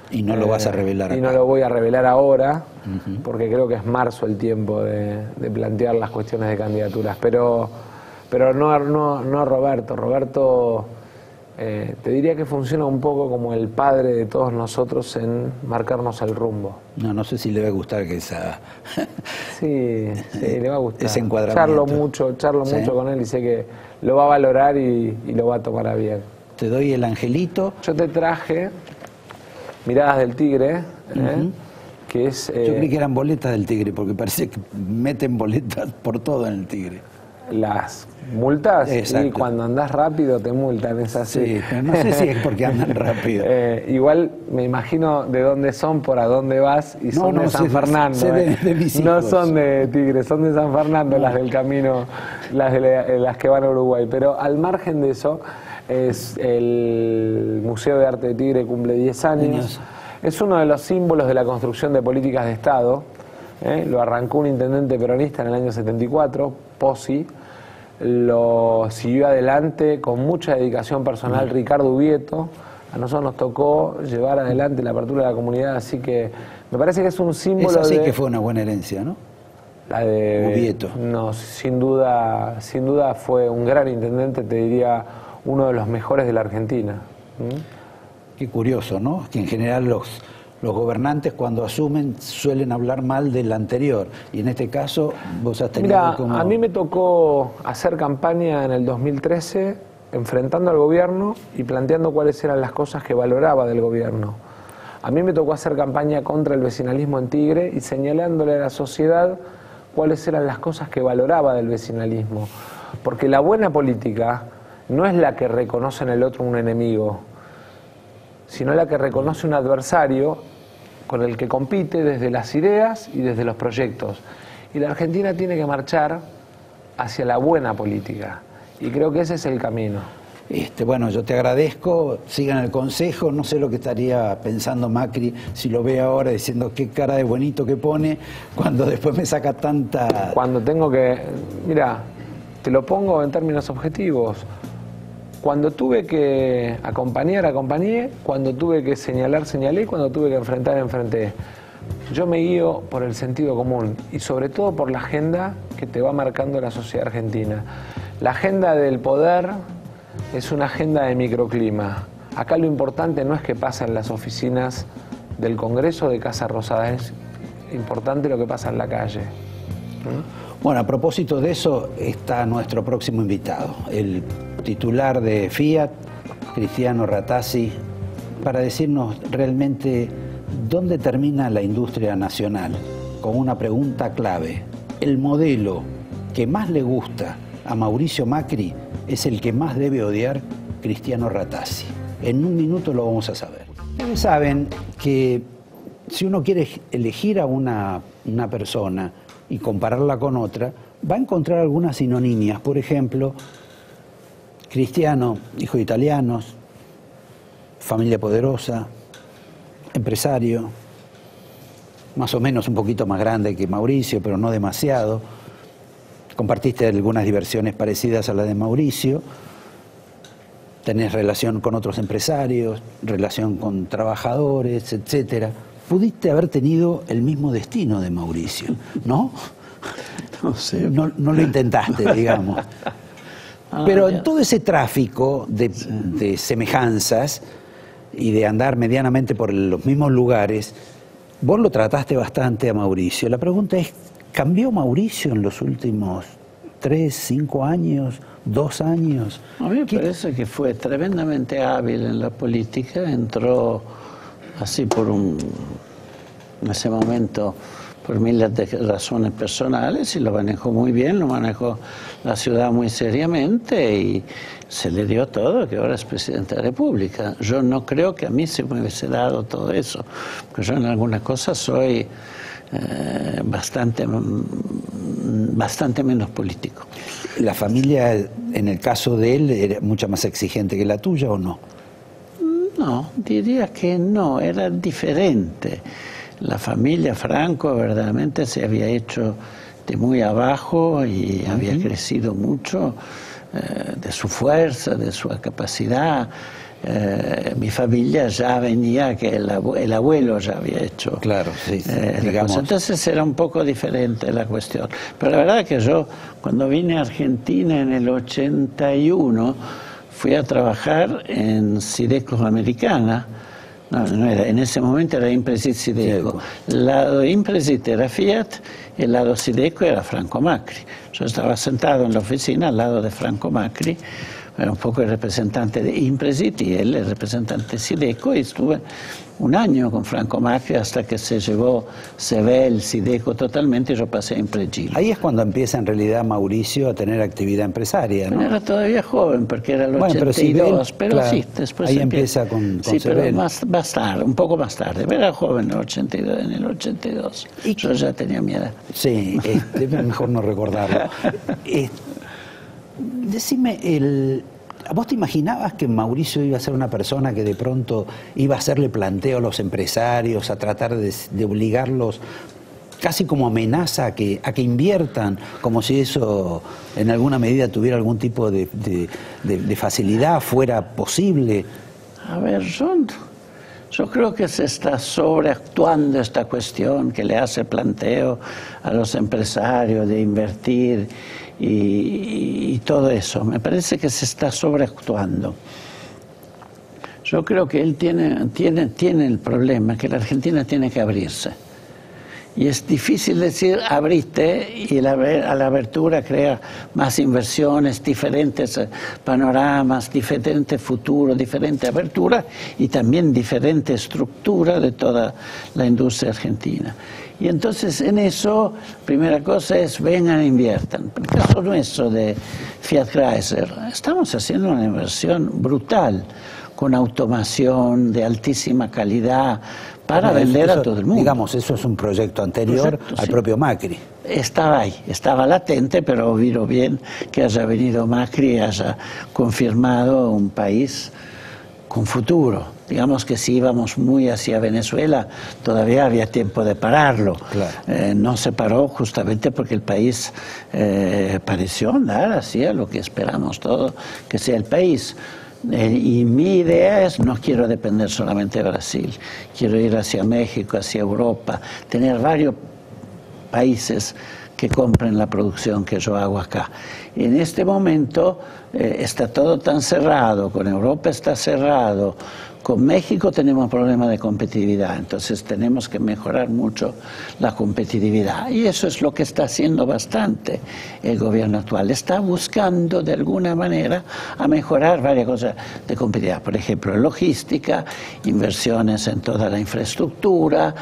Y no lo vas a revelar. Y no lo voy a revelar ahora, porque creo que es marzo el tiempo de plantear las cuestiones de candidaturas. Pero no Roberto. Roberto te diría que funciona un poco como el padre de todos nosotros en marcarnos el rumbo. No sé si le va a gustar que esa... Sí, le va a gustar. Ese encuadramiento. Charlo mucho con él y sé que lo va a valorar y lo va a tomar a bien. Te doy el angelito. Yo te traje Miradas del Tigre, que es... Yo creí que eran boletas del Tigre, porque parece que meten boletas por todo en el Tigre. Las multas, exacto. Y cuando andás rápido te multan, es así. Sí, pero no sé si es porque andan rápido. Igual me imagino de dónde son, por a dónde vas, y son de San Fernando. De mis hijos. No son de Tigre, son de San Fernando, las del camino, las que van a Uruguay. Pero al margen de eso, es el Museo de Arte de Tigre, cumple 10 años. Es uno de los símbolos de la construcción de políticas de Estado. Lo arrancó un intendente peronista en el año 74, Pozzi. Lo siguió adelante con mucha dedicación personal Ricardo Ubieto. A nosotros nos tocó llevar adelante la apertura de la comunidad, así que me parece que es un símbolo. Esa sí que fue una buena herencia, ¿no? La de Ubieto. No, sin duda fue un gran intendente, te diría uno de los mejores de la Argentina. Qué curioso, ¿no? Que en general los gobernantes cuando asumen suelen hablar mal del anterior, y en este caso vos has tenido como... A mí me tocó hacer campaña en el 2013 enfrentando al gobierno y planteando cuáles eran las cosas que valoraba del gobierno. A mí me tocó hacer campaña contra el vecinalismo en Tigre y señalándole a la sociedad cuáles eran las cosas que valoraba del vecinalismo. Porque la buena política no es la que reconoce en el otro un enemigo, sino la que reconoce un adversario con el que compite desde las ideas y desde los proyectos. Y la Argentina tiene que marchar hacia la buena política. Y creo que ese es el camino. Bueno, yo te agradezco, sigan el consejo, no sé lo que estaría pensando Macri si lo ve ahora diciendo qué cara de bonito que pone, cuando después me saca tanta... Cuando tengo que... Mira, te lo pongo en términos objetivos. Cuando tuve que acompañar, acompañé. Cuando tuve que señalar, señalé. Cuando tuve que enfrentar, enfrenté. Yo me guío por el sentido común y sobre todo por la agenda que te va marcando la sociedad argentina. La agenda del poder es una agenda de microclima. Acá lo importante no es que pasa en las oficinas del Congreso de Casa Rosada, es importante lo que pasa en la calle. Bueno, a propósito de eso está nuestro próximo invitado, el titular de Fiat, Cristiano Rattasi, para decirnos realmente dónde termina la industria nacional, con una pregunta clave. ¿El modelo que más le gusta a Mauricio Macri es el que más debe odiar Cristiano Rattasi? En un minuto lo vamos a saber. Ustedes saben que si uno quiere elegir a una persona y compararla con otra, va a encontrar algunas sinonimias. Por ejemplo, cristiano, hijo de italianos, familia poderosa, empresario, más o menos un poquito más grande que Mauricio, pero no demasiado. Compartiste algunas diversiones parecidas a la de Mauricio. Tenés relación con otros empresarios, relación con trabajadores, etcétera. Pudiste haber tenido el mismo destino de Mauricio, ¿no? No sé. No lo intentaste, digamos. Pero en todo ese tráfico de semejanzas y de andar medianamente por los mismos lugares, vos lo trataste bastante a Mauricio. La pregunta es, ¿cambió Mauricio en los últimos 3, 5 años, 2 años? A mí me parece que fue tremendamente hábil en la política, entró así en ese momento por miles de razones personales y lo manejó muy bien, lo manejó la ciudad muy seriamente y se le dio todo, que ahora es presidente de la República. Yo no creo que a mí se me hubiese dado todo eso, porque yo en algunas cosas soy bastante menos político. ¿La familia, en el caso de él, era mucho más exigente que la tuya o no? No, diría que no, era diferente. La familia Franco verdaderamente se había hecho de muy abajo y había crecido mucho de su fuerza, de su capacidad. Mi familia ya venía, que el abuelo ya había hecho. Claro, sí, digamos. Entonces era un poco diferente la cuestión. Pero la verdad que yo, cuando vine a Argentina en el 81, fui a trabajar en Sideco Americana. No era, en ese momento era Impresit Sideco. El lado de Impresit era Fiat y el lado Sideco era Franco Macri. Yo estaba sentado en la oficina al lado de Franco Macri, era un poco el representante de Impresit y él el representante de Sideco, y estuve un año con Franco Macri hasta que se ve el Sideco totalmente y yo pasé a Impregilo. Ahí es cuando empieza en realidad Mauricio a tener actividad empresaria, ¿no? Era todavía joven porque era el 82, pero claro, sí, después ahí empieza con sí, Sebel. pero más tarde, un poco más tarde. Era joven en el 82. Yo ya tenía mi edad. Sí, mejor no recordarlo. Decime, ¿vos te imaginabas que Mauricio iba a ser una persona que de pronto iba a hacerle planteo a los empresarios, a tratar de obligarlos casi como amenaza a que inviertan, como si eso en alguna medida tuviera algún tipo de facilidad, fuera posible? A ver, yo creo que se está sobreactuando esta cuestión que le hace planteo a los empresarios de invertir y todo eso. Me parece que se está sobreactuando. Yo creo que él tiene el problema que la Argentina tiene que abrirse. Y es difícil decir abriste y a la abertura crea más inversiones, diferentes panoramas, diferente futuro, diferente abertura y también diferente estructura de toda la industria argentina. Y entonces en eso, primera cosa es vengan e inviertan. En el caso nuestro de Fiat Chrysler, estamos haciendo una inversión brutal con automación de altísima calidad para vender a todo el mundo. Digamos, eso es un proyecto anterior al propio Macri. Estaba ahí, estaba latente, pero vino bien que haya venido Macri y haya confirmado un país con futuro. Digamos que si íbamos muy hacia Venezuela, todavía había tiempo de pararlo. Claro. No se paró justamente porque el país pareció andar hacia lo que esperamos todos, que sea el país. Y mi idea es, no quiero depender solamente de Brasil, quiero ir hacia México, hacia Europa, tener varios países que compren la producción que yo hago acá. Y en este momento está todo tan cerrado, con Europa está cerrado, con México tenemos problemas de competitividad, entonces tenemos que mejorar mucho la competitividad. Y eso es lo que está haciendo bastante el gobierno actual. Está buscando de alguna manera a mejorar varias cosas de competitividad. Por ejemplo, logística, inversiones en toda la infraestructura,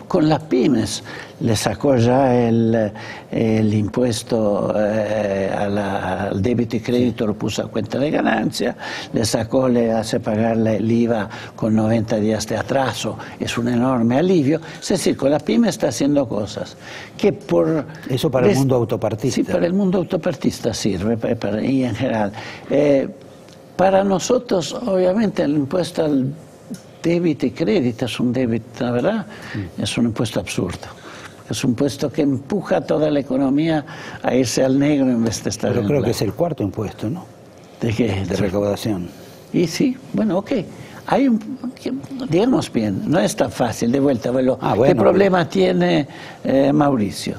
con las pymes. le sacó ya el impuesto al débito y crédito, lo puso a cuenta de ganancia, le hace pagar el IVA con 90 días de atraso, es un enorme alivio. Es decir, con la PYME está haciendo cosas que por... Eso para el mundo autopartista. Sí, para el mundo autopartista sirve, y en general. Para nosotros, obviamente, el impuesto al débito y crédito es un débito, la verdad, es un impuesto absurdo. Es un impuesto que empuja a toda la economía a irse al negro en vez de estar en el blanco. Pero creo que es el cuarto impuesto, ¿no? ¿De qué? De recaudación. Y sí, bueno, ok. Digamos bien, no es tan fácil, de vuelta. Bueno, ¿qué problema tiene Mauricio?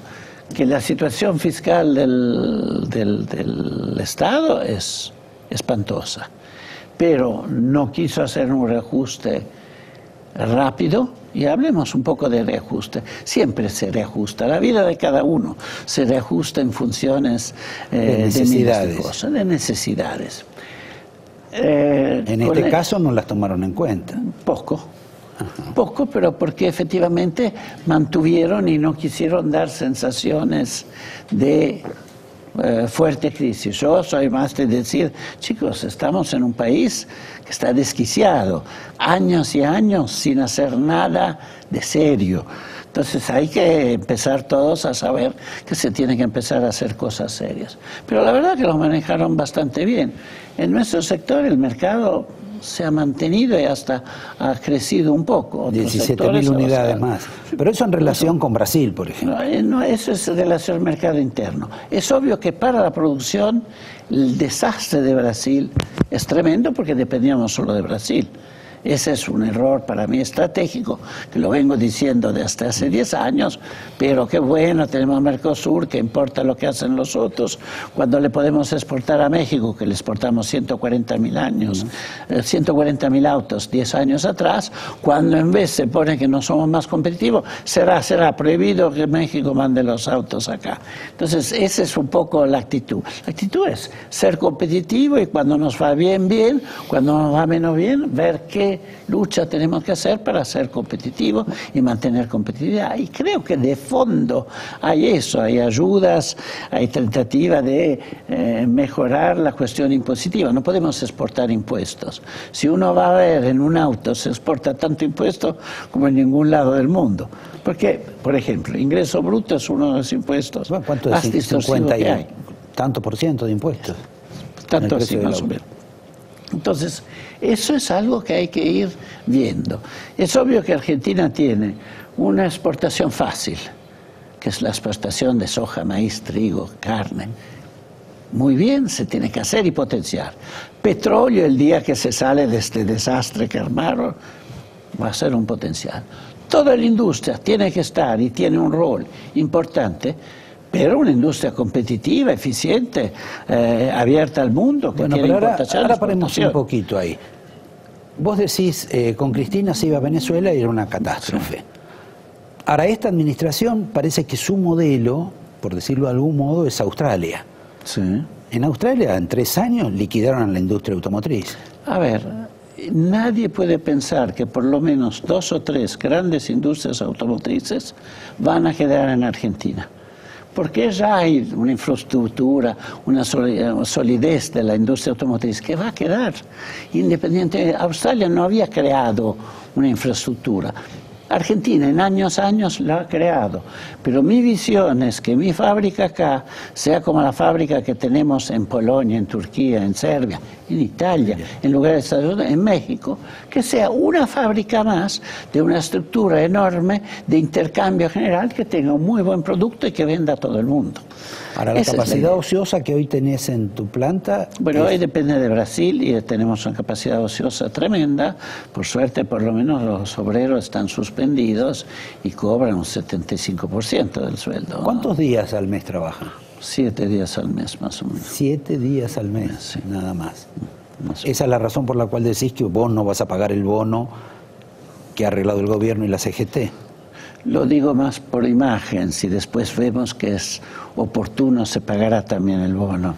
Que la situación fiscal del Estado es espantosa, pero no quiso hacer un reajuste rápido. Y hablemos un poco de reajuste. Siempre se reajusta. La vida de cada uno se reajusta en funciones de necesidades. En este caso no las tomaron en cuenta. Poco, pero porque efectivamente mantuvieron y no quisieron dar sensaciones de fuerte crisis. Yo soy más de decir, chicos, estamos en un país que está desquiciado, años y años sin hacer nada de serio. Entonces hay que empezar todos a saber que se tienen que empezar a hacer cosas serias. Pero la verdad que lo manejaron bastante bien. En nuestro sector el mercado se ha mantenido y hasta ha crecido un poco. 17.000 unidades más. Pero eso en relación con Brasil, por ejemplo. No, eso es relación al mercado interno. Es obvio que para la producción el desastre de Brasil es tremendo porque dependíamos solo de Brasil. Ese es un error para mí estratégico, que lo vengo diciendo desde hasta hace 10 años, pero qué bueno, tenemos Mercosur, que importa lo que hacen los otros, cuando le podemos exportar a México, que le exportamos 140.000 autos 10 años atrás, cuando en vez se pone que no somos más competitivos, será prohibido que México mande los autos acá. Entonces, esa es un poco la actitud. La actitud es ser competitivo y cuando nos va bien, bien, cuando nos va menos bien, ver qué lucha tenemos que hacer para ser competitivos y mantener competitividad. Y creo que de fondo hay eso, hay ayudas, hay tentativa de mejorar la cuestión impositiva. No podemos exportar impuestos. Si uno va a ver en un auto, se exporta tanto impuesto como en ningún lado del mundo. Porque, por ejemplo, ingreso bruto es uno de los impuestos más distorsivos que hay. Tanto por ciento de impuestos. Tanto así, más o menos. Entonces, eso es algo que hay que ir viendo. Es obvio que Argentina tiene una exportación fácil, que es la exportación de soja, maíz, trigo, carne. Muy bien, se tiene que hacer y potenciar. Petróleo, el día que se sale de este desastre que armaron, va a ser un potencial. Toda la industria tiene que estar y tiene un rol importante, pero una industria competitiva, eficiente, abierta al mundo. Que bueno, pero ahora paremos un poquito ahí. Vos decís, con Cristina se iba a Venezuela y era una catástrofe. Sí. Ahora, esta administración parece que su modelo, por decirlo de algún modo, es Australia. Sí. En Australia, en 3 años, liquidaron a la industria automotriz. A ver, nadie puede pensar que por lo menos 2 o 3 grandes industrias automotrices van a quedar en Argentina. Porque ya hay una infraestructura, una solidez de la industria automotriz que va a quedar. Independiente, Australia no había creado una infraestructura. Argentina en años la ha creado, pero mi visión es que mi fábrica acá sea como la fábrica que tenemos en Polonia, en Turquía, en Serbia, en Italia, en lugares de Estados Unidos, en México, que sea una fábrica más de una estructura enorme de intercambio general que tenga un muy buen producto y que venda a todo el mundo. Ahora, la capacidad ociosa que hoy tenés en tu planta... Bueno, hoy depende de Brasil y tenemos una capacidad ociosa tremenda. Por suerte, por lo menos los obreros están suspendidos y cobran un 75% del sueldo. ¿Cuántos días al mes trabajan? 7 días al mes, más o menos. 7 días al mes, sí. Nada más. Esa es la razón por la cual decís que vos no vas a pagar el bono que ha arreglado el gobierno y la CGT. Lo digo más por imagen, si después vemos que es oportuno se pagará también el bono.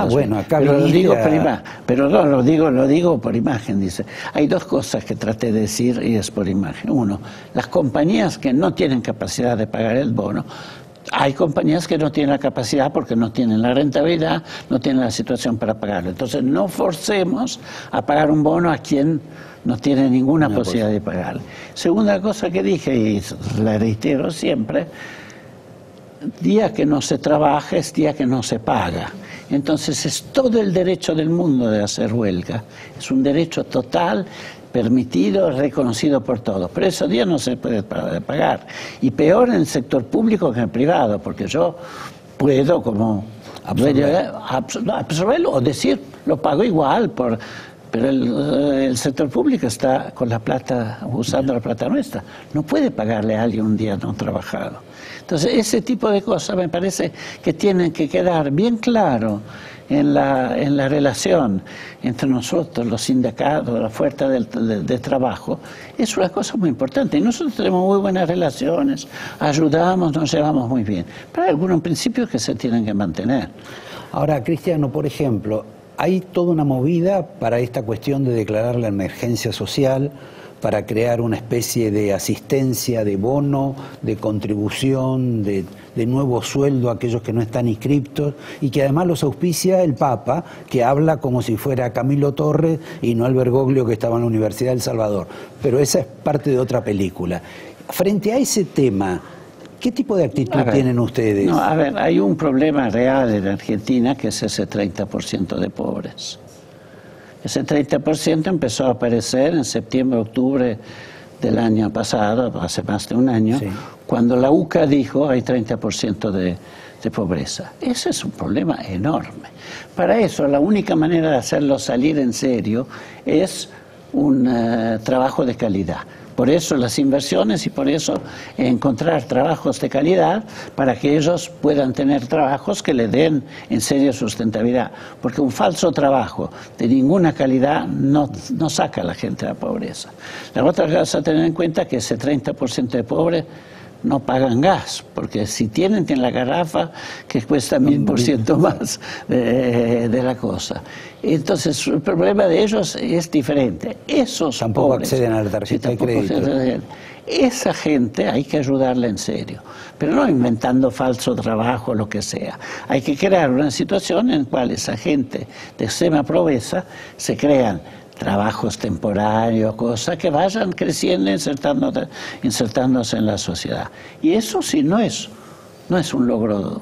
Bueno, acá pero lo digo por imagen, pero no, lo digo por imagen, dice. Hay dos cosas que traté de decir y es por imagen. Uno, las compañías que no tienen capacidad de pagar el bono, hay compañías que no tienen la capacidad porque no tienen la rentabilidad, no tienen la situación para pagarlo. Entonces no forcemos a pagar un bono a quien no tiene ninguna posibilidad de pagarle. Segunda cosa que dije, y la reitero siempre, día que no se trabaja es día que no se paga. Entonces es todo el derecho del mundo de hacer huelga. Es un derecho total, permitido, reconocido por todos. Pero ese día no se puede pagar. Y peor en el sector público que en el privado, porque yo puedo como absorberlo o decir, lo pago igual, pero el sector público está con la plata, usando la plata nuestra. No puede pagarle a alguien un día no trabajado. Entonces, ese tipo de cosas me parece que tienen que quedar bien claro en la relación entre nosotros, los sindicatos, la fuerza de trabajo. Es una cosa muy importante. Y nosotros tenemos muy buenas relaciones, ayudamos, nos llevamos muy bien. Pero hay algunos principios que se tienen que mantener. Ahora, Cristiano, por ejemplo, hay toda una movida para esta cuestión de declarar la emergencia social, para crear una especie de asistencia, de bono, de contribución, de nuevo sueldo a aquellos que no están inscriptos, y que además los auspicia el Papa, que habla como si fuera Camilo Torres y no el Bergoglio que estaba en la Universidad del Salvador. Pero esa es parte de otra película. Frente a ese tema, ¿qué tipo de actitud tienen ustedes? No, a ver, hay un problema real en Argentina que es ese 30% de pobres. Ese 30% empezó a aparecer en septiembre, octubre del año pasado, hace más de un año, cuando la UCA dijo hay 30% de pobreza. Ese es un problema enorme. Para eso, la única manera de hacerlo salir en serio es un trabajo de calidad. Por eso las inversiones y por eso encontrar trabajos de calidad para que ellos puedan tener trabajos que le den en serio sustentabilidad. Porque un falso trabajo de ninguna calidad no saca a la gente de la pobreza. La otra cosa a tener en cuenta es que ese 30% de pobres no pagan gas, porque si tienen la garrafa que cuesta 1000% más de la cosa. Entonces el problema de ellos es diferente. Esos tampoco pobres, acceden a la tarjeta de crédito. Esa gente hay que ayudarla en serio, pero no inventando falso trabajo, lo que sea. Hay que crear una situación en la cual esa gente de extrema pobreza se crean trabajos temporarios, cosas que vayan creciendo, insertándose en la sociedad. Y eso sí no es un logro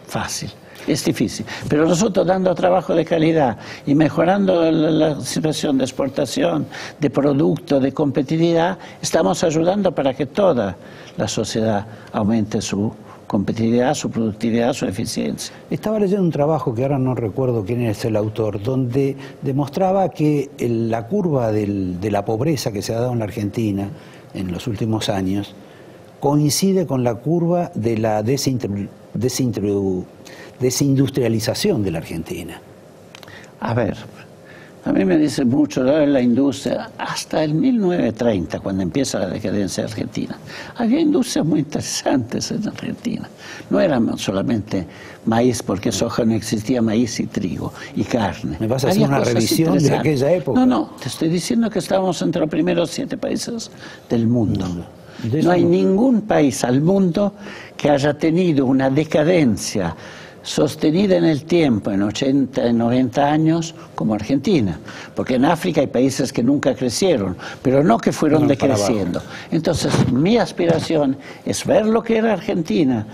fácil, es difícil. Pero nosotros dando trabajo de calidad y mejorando la situación de exportación, de producto, de competitividad, estamos ayudando para que toda la sociedad aumente su competitividad, su productividad, su eficiencia. Estaba leyendo un trabajo que ahora no recuerdo quién es el autor, donde demostraba que la curva de la pobreza que se ha dado en la Argentina en los últimos años coincide con la curva de la desindustrialización de la Argentina. A ver, a mí me dice mucho de la industria, hasta el 1930, cuando empieza la decadencia argentina. Había industrias muy interesantes en Argentina. No eran solamente maíz, porque soja no existía, maíz y trigo y carne. ¿Me vas a hacer una revisión de aquella época? No, te estoy diciendo que estábamos entre los primeros 7 países del mundo. No hay ningún país al mundo que haya tenido una decadencia sostenida en el tiempo, en 80, en 90 años, como Argentina. Porque en África hay países que nunca crecieron, pero no que fueron decreciendo. Entonces, mi aspiración es ver lo que era Argentina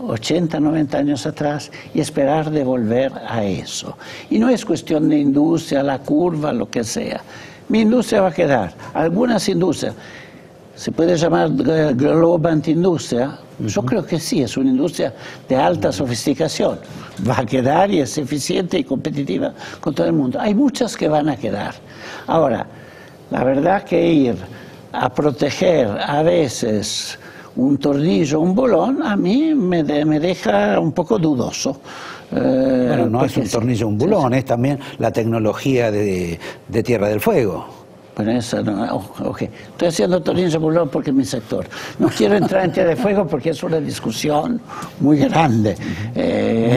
80, 90 años atrás y esperar de volver a eso. Y no es cuestión de industria, la curva, lo que sea. Mi industria va a quedar. Algunas industrias, ¿se puede llamar global industria? Yo creo que sí, es una industria de alta sofisticación. Va a quedar y es eficiente y competitiva con todo el mundo. Hay muchas que van a quedar. Ahora, la verdad que ir a proteger a veces un tornillo, un bolón, a mí me deja un poco dudoso. Bueno, no es un tornillo, un bolón, es también la tecnología de Tierra del Fuego. Bueno, eso no, ok. Estoy haciendo tornillo bulón porque es mi sector. No quiero entrar en Tierra de Fuego porque es una discusión muy grande.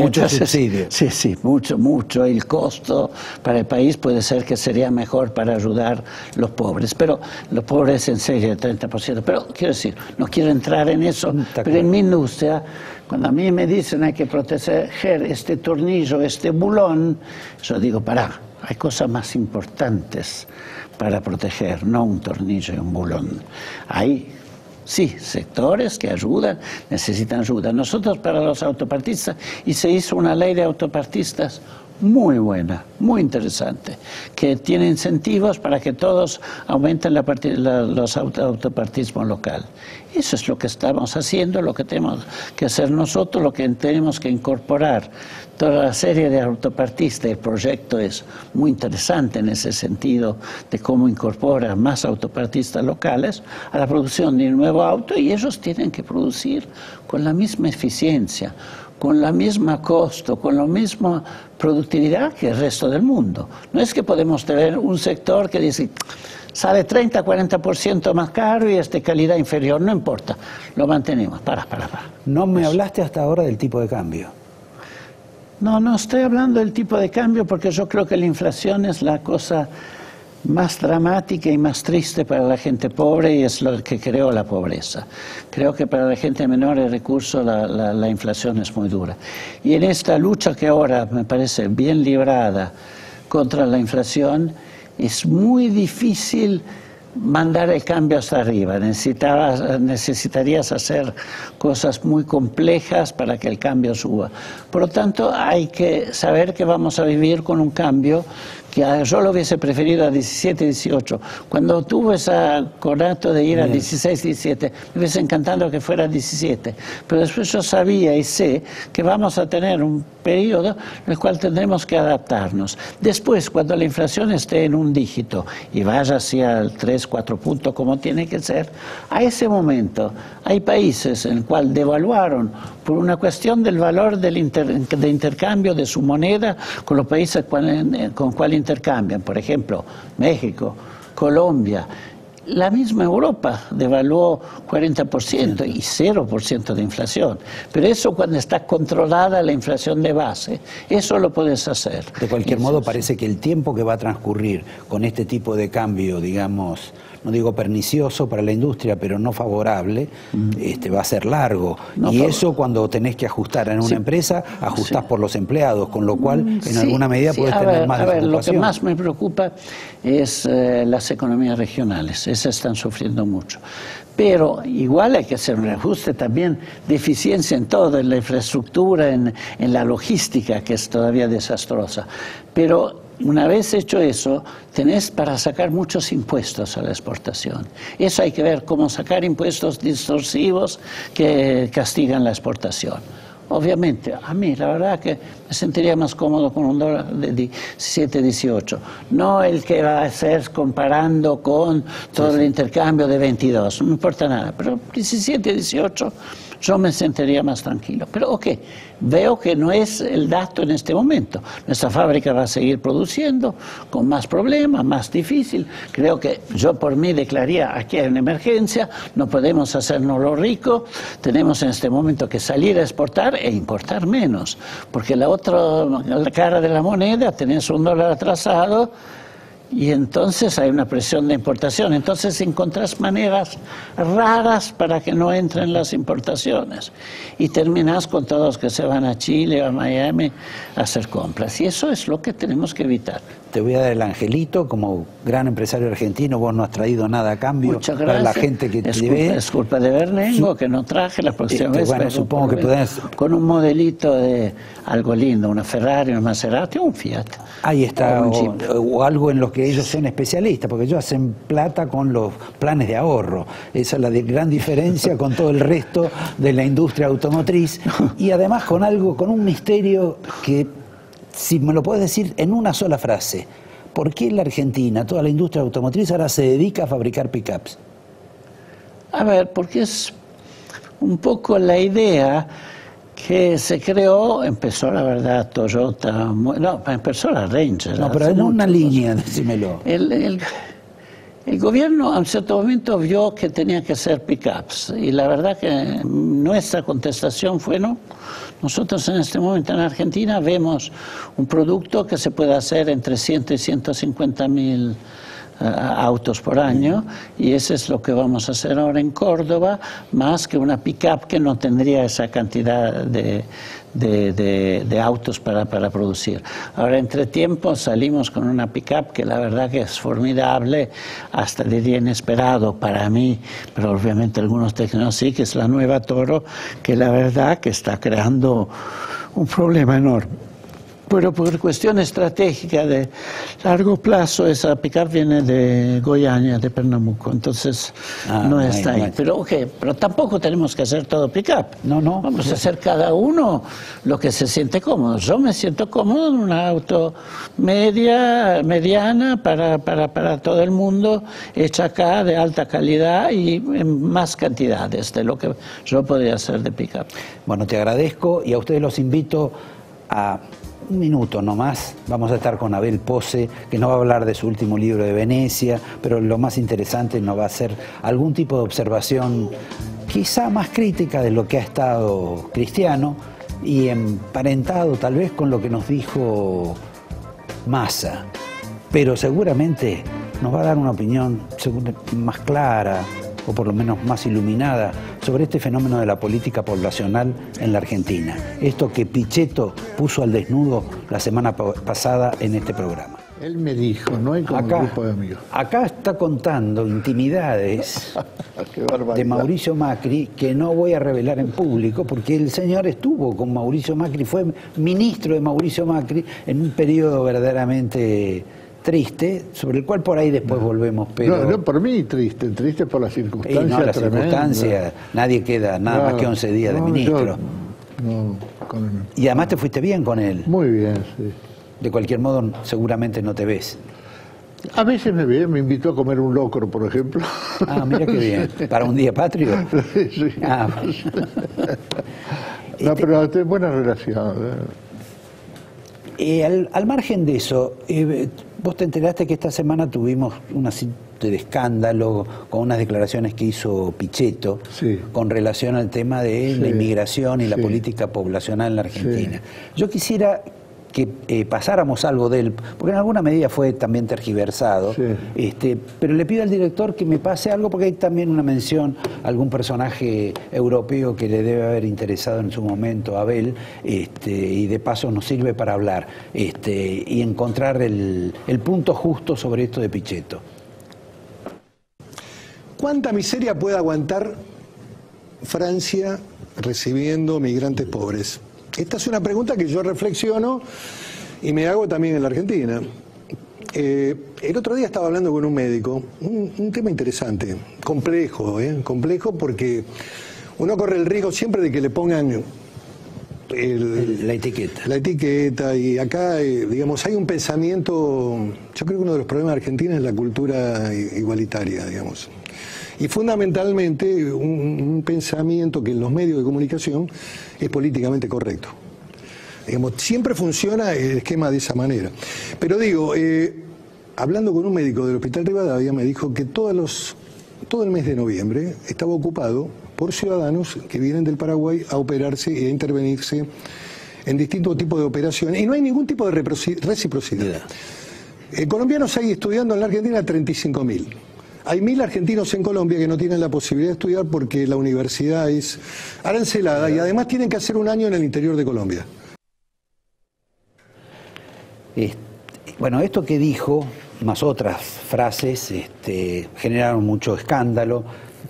Mucho subsidio. Sí, sí, mucho. El costo para el país puede ser que sería mejor para ayudar a los pobres. Pero los pobres en serio, el 30%. Pero quiero decir, no quiero entrar en eso. Pero en mi industria, cuando a mí me dicen hay que proteger este tornillo, este bulón, yo digo, pará, hay cosas más importantes para proteger, no un tornillo y un bulón. Hay, sí, sectores que ayudan, necesitan ayuda. Nosotros para los autopartistas, y se hizo una ley de autopartistas muy buena, muy interesante, que tiene incentivos para que todos aumenten los autopartismo local. Eso es lo que estamos haciendo, lo que tenemos que hacer nosotros, lo que tenemos que incorporar. Toda la serie de autopartistas, el proyecto es muy interesante en ese sentido de cómo incorpora más autopartistas locales a la producción de un nuevo auto, y ellos tienen que producir con la misma eficiencia, con la misma costo, con la misma productividad que el resto del mundo. No es que podemos tener un sector que dice sale 30-40% más caro y es de calidad inferior, no importa, lo mantenemos. Para. No me hablaste hasta ahora del tipo de cambio. No estoy hablando del tipo de cambio porque yo creo que la inflación es la cosa más dramática y más triste para la gente pobre, y es lo que creó la pobreza. Creo que para la gente de menores recursos la inflación es muy dura. Y en esta lucha que ahora me parece bien librada contra la inflación, es muy difícil mandar el cambio hasta arriba. Necesitarías hacer cosas muy complejas para que el cambio suba. Por lo tanto, hay que saber que vamos a vivir con un cambio que yo lo hubiese preferido a 17, 18. Cuando tuve ese conato de ir a 16, 17, me hubiese encantado que fuera 17. Pero después yo sabía y sé que vamos a tener un periodo en el cual tendremos que adaptarnos. Después, cuando la inflación esté en un dígito y vaya hacia el 3, 4 puntos como tiene que ser, a ese momento hay países en el cual devaluaron por una cuestión del valor de intercambio de su moneda con los países con cual intercambian. Por ejemplo, México, Colombia. La misma Europa devaluó 40% y 0% de inflación. Pero eso cuando está controlada la inflación de base, eso lo puedes hacer. De cualquier modo, parece que el tiempo que va a transcurrir con este tipo de cambio, digamos, no digo pernicioso para la industria, pero no favorable, va a ser largo. Y eso cuando tenés que ajustar en una empresa, ajustás por los empleados, con lo cual en alguna medida podés tener más desocupación. Lo que más me preocupa es las economías regionales. Esas están sufriendo mucho. Pero igual hay que hacer un ajuste también de eficiencia en todo, en la infraestructura, en la logística, que es todavía desastrosa. Pero una vez hecho eso, tenés para sacar muchos impuestos a la exportación. Eso hay que ver cómo sacar impuestos distorsivos que castigan la exportación. Obviamente, a mí la verdad que me sentiría más cómodo con un dólar de 17, 18. No el que va a ser comparando con todo el intercambio de 22. No me importa nada, pero 17, 18 yo me sentiría más tranquilo. Pero ok, veo que no es el dato en este momento. Nuestra fábrica va a seguir produciendo con más problemas, más difícil. Creo que yo por mí declararía, aquí hay una emergencia, no podemos hacernos lo rico, tenemos en este momento que salir a exportar e importar menos, porque la cara de la moneda, tenés un dólar atrasado, y entonces hay una presión de importación. Entonces encontrás maneras raras para que no entren las importaciones. Y terminás con todos que se van a Chile o a Miami a hacer compras. Y eso es lo que tenemos que evitar. Te voy a dar el angelito, como gran empresario argentino, vos no has traído nada a cambio. Muchas gracias. Para la gente que te ve. Es culpa de Berlengo, que no traje la próxima vez. Bueno, supongo que podés... Con un modelito de algo lindo, una Ferrari, una Maserati o un Fiat. Ahí está, o algo en lo que ellos son especialistas, porque ellos hacen plata con los planes de ahorro. Esa es la gran diferencia con todo el resto de la industria automotriz. Y además con algo, con un misterio que, si me lo puedes decir en una sola frase, ¿por qué la Argentina, toda la industria automotriz ahora se dedica a fabricar pickups? A ver, porque es un poco la idea que se creó, empezó la verdad Toyota, no, empezó la Ranger. No, pero en una línea, decímelo. El gobierno a un cierto momento vio que tenía que hacer pickups y la verdad que nuestra contestación fue no. Nosotros en este momento en Argentina vemos un producto que se puede hacer entre 100 y 150.000 autos por año y eso es lo que vamos a hacer ahora en Córdoba, más que una pickup que no tendría esa cantidad de autos para producir. Ahora, entre tiempo, salimos con una pickup que la verdad que es formidable, hasta diría inesperado para mí, pero obviamente algunos técnicos sí, que es la nueva Toro, que la verdad que está creando un problema enorme. Pero por cuestión estratégica de largo plazo, esa pickup viene de Goiânia, de Pernambuco, entonces no está ahí. Pero, pero tampoco tenemos que hacer todo pickup. No. Vamos a hacer cada uno lo que se siente cómodo. Yo me siento cómodo en una auto mediana para todo el mundo, hecha acá, de alta calidad y en más cantidades de lo que yo podría hacer de pickup. Bueno, te agradezco y a ustedes los invito a un minuto nomás. Vamos a estar con Abel Pose, que nos va a hablar de su último libro de Venecia, pero lo más interesante nos va a hacer algún tipo de observación quizá más crítica de lo que ha estado Cristiano y emparentado tal vez con lo que nos dijo Massa, pero seguramente nos va a dar una opinión más clara o por lo menos más iluminada sobre este fenómeno de la política poblacional en la Argentina. Esto que Pichetto puso al desnudo la semana pasada en este programa. Él me dijo, no hay como un grupo de amigos. Acá está contando intimidades de Mauricio Macri que no voy a revelar en público porque el señor estuvo con Mauricio Macri, fue ministro de Mauricio Macri en un periodo verdaderamente triste, sobre el cual por ahí después volvemos, pero... No, por mí triste por las circunstancias. No, las circunstancias, nadie queda nada más que 11 días de ministro. Y además te fuiste bien con él. Muy bien, sí. De cualquier modo, seguramente no te ves. A veces me ve, me invitó a comer un locro, por ejemplo. Ah, mira qué bien. ¿Para un día patrio? Sí. Ah. No, pero tengo buena relación. Al margen de eso, vos te enteraste que esta semana tuvimos una de escándalo con unas declaraciones que hizo Pichetto con relación al tema de la inmigración y la política poblacional en la Argentina. Yo quisiera que pasáramos algo de él, porque en alguna medida fue también tergiversado, pero le pido al director que me pase algo porque hay también una mención a algún personaje europeo que le debe haber interesado en su momento a Abel, y de paso nos sirve para hablar y encontrar el punto justo sobre esto de Pichetto. ¿Cuánta miseria puede aguantar Francia recibiendo migrantes pobres? Esta es una pregunta que yo reflexiono y me hago también en la Argentina. El otro día estaba hablando con un médico, un tema interesante, complejo porque uno corre el riesgo siempre de que le pongan la etiqueta. La etiqueta, y acá, digamos, hay un pensamiento, yo creo que uno de los problemas de Argentina es la cultura igualitaria, digamos. Y fundamentalmente un pensamiento que en los medios de comunicación es políticamente correcto. Digamos, siempre funciona el esquema de esa manera. Pero digo, hablando con un médico del Hospital Rivadavia, me dijo que todo el mes de noviembre estaba ocupado por ciudadanos que vienen del Paraguay a operarse y a intervenirse en distintos tipos de operaciones. Y no hay ningún tipo de reciprocidad. Colombianos hay estudiando en la Argentina 35.000. Hay 1.000 argentinos en Colombia que no tienen la posibilidad de estudiar porque la universidad es arancelada y además tienen que hacer un año en el interior de Colombia. Bueno, esto que dijo, más otras frases, generaron mucho escándalo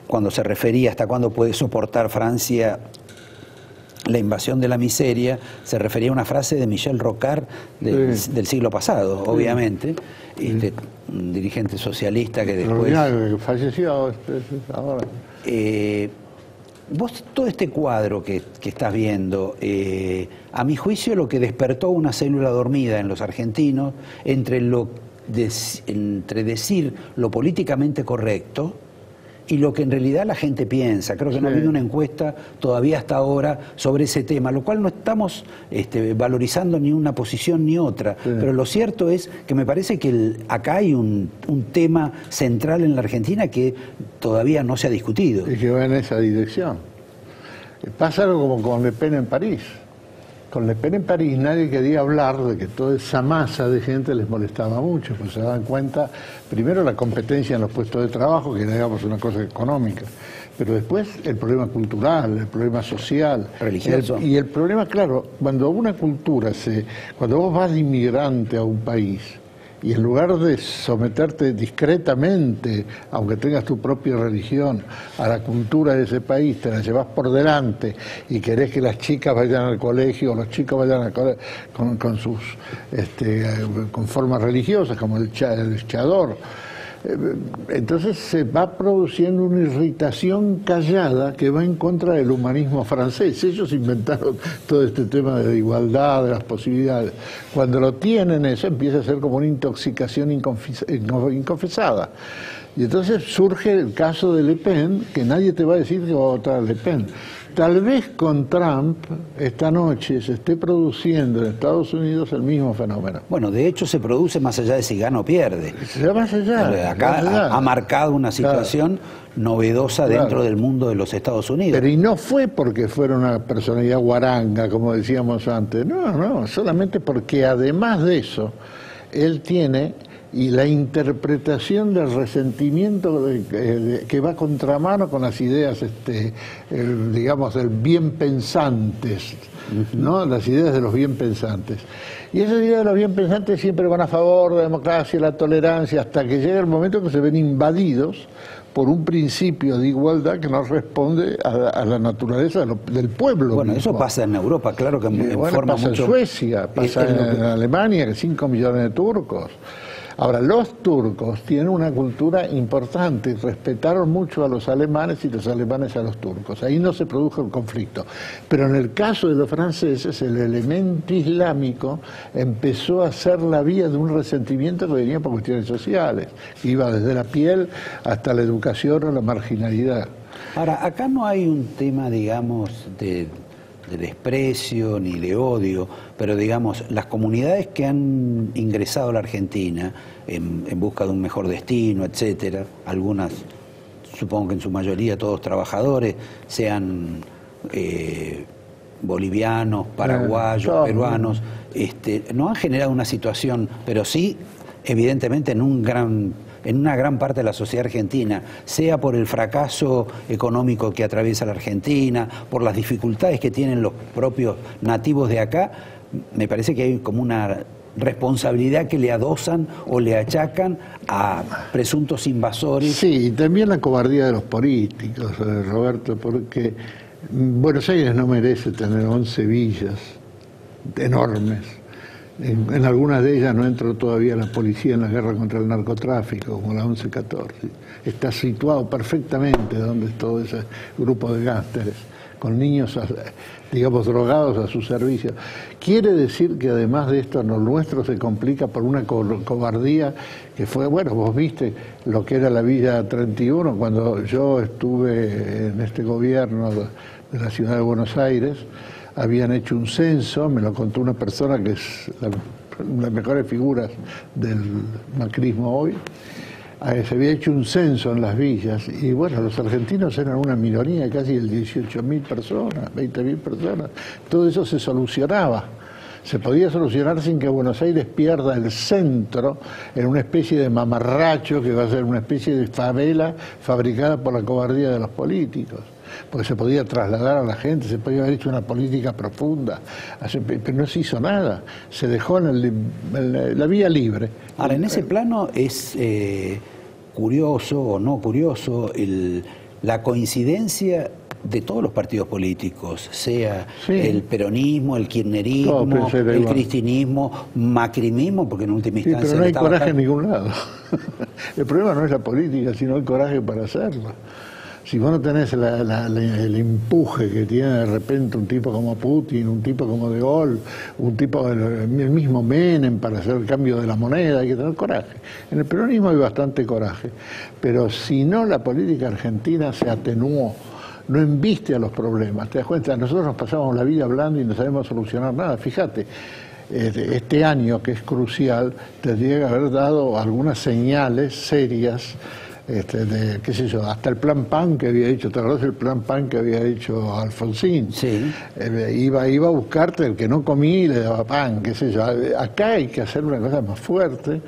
cuando se refería hasta cuándo puede soportar Francia la invasión de la miseria. Se refería a una frase de Michel Rocard del siglo pasado, obviamente, un dirigente socialista que después... falleció ahora. Vos, todo este cuadro que estás viendo, a mi juicio lo que despertó una célula dormida en los argentinos entre decir lo políticamente correcto y lo que en realidad la gente piensa. Creo que no ha habido una encuesta todavía hasta ahora sobre ese tema, lo cual no estamos valorizando ni una posición ni otra, pero lo cierto es que me parece que acá hay un tema central en la Argentina que todavía no se ha discutido. Y que va en esa dirección. Pasa algo como con Le Pen en París. Con Le Pen en París nadie quería hablar de que toda esa masa de gente les molestaba mucho, pues se daban cuenta, primero la competencia en los puestos de trabajo, que era, digamos, una cosa económica, pero después el problema cultural, el problema social, religioso. Y el problema, claro, cuando una cultura cuando vos vas de inmigrante a un país, y en lugar de someterte discretamente, aunque tengas tu propia religión, a la cultura de ese país, te la llevas por delante y querés que las chicas vayan al colegio o los chicos vayan al colegio con sus con formas religiosas, como el chador. Entonces se va produciendo una irritación callada que va en contra del humanismo francés. Ellos inventaron todo este tema de la igualdad, de las posibilidades. Cuando lo tienen eso empieza a ser como una intoxicación inconfesada. Y entonces surge el caso de Le Pen, que nadie te va a decir que va a votar a Le Pen. Tal vez con Trump esta noche se esté produciendo en Estados Unidos el mismo fenómeno. Bueno, de hecho se produce más allá de si gana o pierde. Más allá. Acá ha marcado una situación novedosa dentro del mundo de los Estados Unidos. Pero y no fue porque fuera una personalidad guaranga, como decíamos antes. No, solamente porque además de eso, él tiene... y la interpretación del resentimiento que va contramano con las ideas, digamos, del bien pensantes, ¿no? Las ideas de los bien pensantes. Y esas ideas de los bien pensantes siempre van a favor de la democracia, la tolerancia, hasta que llega el momento que se ven invadidos por un principio de igualdad que no responde a la naturaleza del pueblo. Bueno, mismo. eso pasa en Europa, claro que en forma pasa mucho... en Suecia, pasa en Alemania, 5 millones de turcos. Ahora, los turcos tienen una cultura importante y respetaron mucho a los alemanes y los alemanes a los turcos. Ahí no se produjo el conflicto. Pero en el caso de los franceses, el elemento islámico empezó a ser la vía de un resentimiento que venía por cuestiones sociales, que iba desde la piel hasta la educación o la marginalidad. Ahora, acá no hay un tema, digamos, de desprecio ni de odio, pero digamos, las comunidades que han ingresado a la Argentina en busca de un mejor destino, etcétera, algunas, supongo que en su mayoría todos trabajadores, sean bolivianos, paraguayos, peruanos, no han generado una situación, pero sí, evidentemente, en una gran parte de la sociedad argentina, sea por el fracaso económico que atraviesa la Argentina, por las dificultades que tienen los propios nativos de acá, me parece que hay como una responsabilidad que le adosan o le achacan a presuntos invasores. Sí, y también la cobardía de los políticos, Roberto, porque Buenos Aires no merece tener 11 villas enormes. En algunas de ellas no entró todavía la policía en la guerra contra el narcotráfico, como la 11-14. Está situado perfectamente donde es todo ese grupo de gángsteres, con niños, digamos, drogados a su servicio. Quiere decir que además de esto, lo nuestro se complica por una cobardía que fue, bueno, vos viste lo que era la Villa 31, cuando yo estuve en este gobierno de la ciudad de Buenos Aires, habían hecho un censo, me lo contó una persona que es una de las mejores figuras del macrismo hoy. Se había hecho un censo en las villas y bueno, los argentinos eran una minoría, casi de 18.000 personas, 20.000 personas. Todo eso se solucionaba. Se podía solucionar sin que Buenos Aires pierda el centro en una especie de mamarracho que va a ser una especie de favela fabricada por la cobardía de los políticos. Porque se podía trasladar a la gente, se podía haber hecho una política profunda, pero no se hizo nada, se dejó en la vía libre. Ahora, en ese plano es curioso o no curioso la coincidencia de todos los partidos políticos, sea el peronismo, el kirchnerismo, el cristinismo, macrimismo, porque en última instancia... Sí, pero no hay coraje en ningún lado. El problema no es la política, sino el coraje para hacerlo. Si vos no tenés el empuje que tiene de repente un tipo como Putin, un tipo como De Gaulle, un tipo, el mismo Menem para hacer el cambio de la moneda, hay que tener coraje. En el peronismo hay bastante coraje, pero si no, la política argentina se atenuó, no embiste a los problemas. ¿Te das cuenta? Nosotros nos pasamos la vida hablando y no sabemos solucionar nada. Fíjate, este año que es crucial tendría que haber dado algunas señales serias, qué sé yo, hasta el plan PAN que había hecho, ¿te acordás el plan PAN que había hecho Alfonsín? Sí. Iba a buscarte el que no comía y le daba pan, qué sé yo. Acá hay que hacer una cosa más fuerte.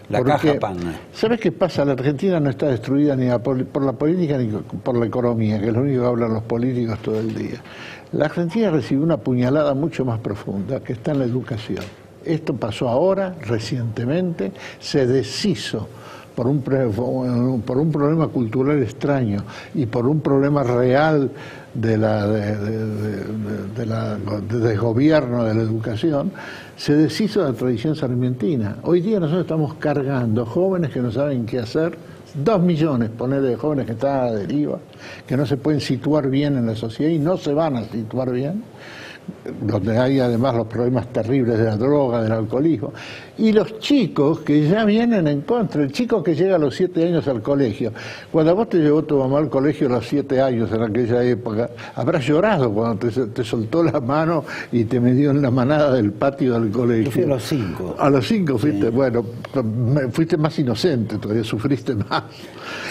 La caja PAN. ¿Sabes qué pasa? La Argentina no está destruida ni por la política ni por la economía, que es lo único que hablan los políticos todo el día. La Argentina recibió una puñalada mucho más profunda, que está en la educación. Esto pasó ahora, recientemente, se deshizo por un problema cultural extraño y por un problema real de desgobierno de la educación, se deshizo la tradición sarmientina. Hoy día nosotros estamos cargando jóvenes que no saben qué hacer, 2 millones, ponerle, de jóvenes que están a la deriva, que no se pueden situar bien en la sociedad y no se van a situar bien, donde hay además los problemas terribles de la droga, del alcoholismo, y los chicos que ya vienen en contra, el chico que llega a los 7 años al colegio. Cuando a vos te llevó tu mamá al colegio a los 7 años en aquella época, habrás llorado cuando te soltó la mano y te metió en la manada del patio del colegio. Yo fui a los 5. A los 5 fuiste, sí. Bueno, fuiste más inocente, todavía sufriste más.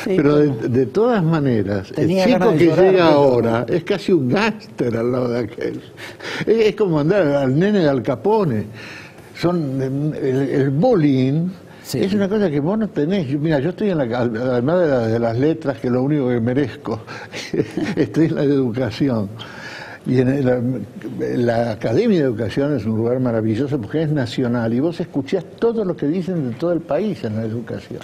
Sí, pero de todas maneras, el chico que llega ahora es casi un gángster al lado de aquel. Es como andar al nene de Al Capone. El bullying, sí, es una cosa que vos no tenés. Mira, yo estoy además de las letras, que es lo único que merezco, estoy en la educación. Y la Academia de Educación es un lugar maravilloso porque es nacional y vos escuchás todo lo que dicen de todo el país en la educación.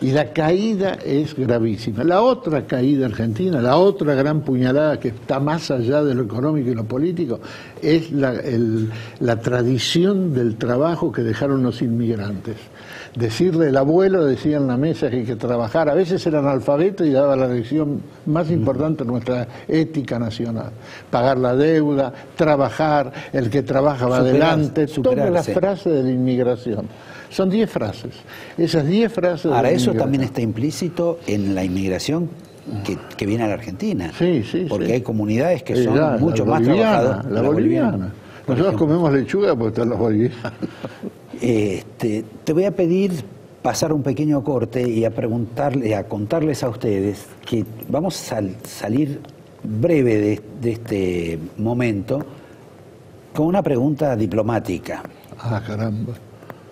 Y la caída es gravísima. La otra caída argentina, la otra gran puñalada que está más allá de lo económico y lo político, es la tradición del trabajo que dejaron los inmigrantes. Decirle, el abuelo decía en la mesa que hay que trabajar, a veces era analfabeto y daba la lección más importante de nuestra ética nacional. Pagar la deuda, trabajar, el que trabaja va adelante, todas las frases de la inmigración. Son 10 frases. Esas 10 frases... Ahora, eso también está implícito en la inmigración que viene a la Argentina. Sí, sí, porque sí. hay comunidades que son mucho más trabajadoras. La boliviana. Nosotros comemos lechuga porque están los bolivianos. Te voy a pedir pasar un pequeño corte y a contarles a ustedes que vamos a salir breve de este momento con una pregunta diplomática. Ah, caramba.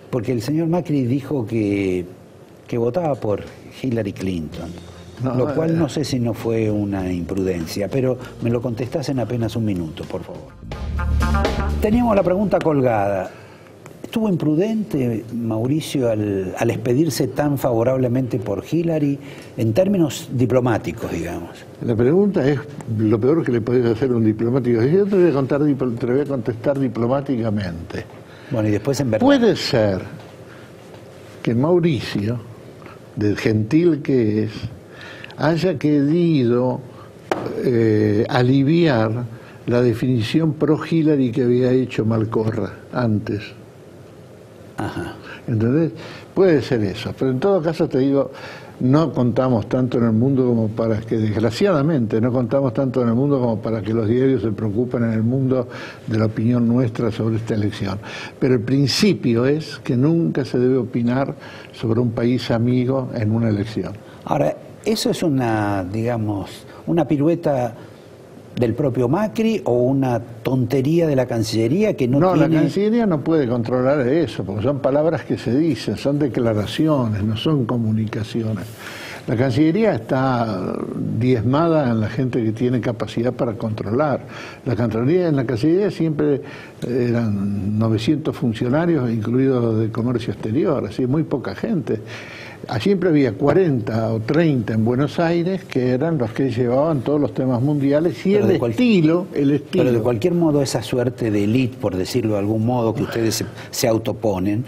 Porque el señor Macri dijo que votaba por Hillary Clinton, lo cual no sé si no fue una imprudencia, pero me lo contestás en apenas un minuto, por favor. Teníamos la pregunta colgada. ¿Estuvo imprudente Mauricio al expedirse tan favorablemente por Hillary en términos diplomáticos, digamos? La pregunta es lo peor que le podés hacer a un diplomático. Yo te voy a contestar diplomáticamente. Bueno, y después en verdad. Puede ser que Mauricio, del gentil que es, haya querido aliviar la definición pro Hillary que había hecho Malcorra antes. Ajá. ¿Entendés? Puede ser eso, pero en todo caso te digo, no contamos tanto en el mundo como para que, desgraciadamente, no contamos tanto en el mundo como para que los diarios se preocupen en el mundo de la opinión nuestra sobre esta elección. Pero el principio es que nunca se debe opinar sobre un país amigo en una elección. Ahora, eso es una, digamos, una pirueta del propio Macri o una tontería de la Cancillería que no tiene... No, la Cancillería no puede controlar eso, porque son palabras que se dicen, son declaraciones, no son comunicaciones. La Cancillería está diezmada en la gente que tiene capacidad para controlar. En la Cancillería siempre eran 900 funcionarios, incluidos los de comercio exterior, así muy poca gente. Siempre había 40 o 30 en Buenos Aires que eran los que llevaban todos los temas mundiales y el estilo. Pero de cualquier modo esa suerte de élite, por decirlo de algún modo, que ustedes se autoponen,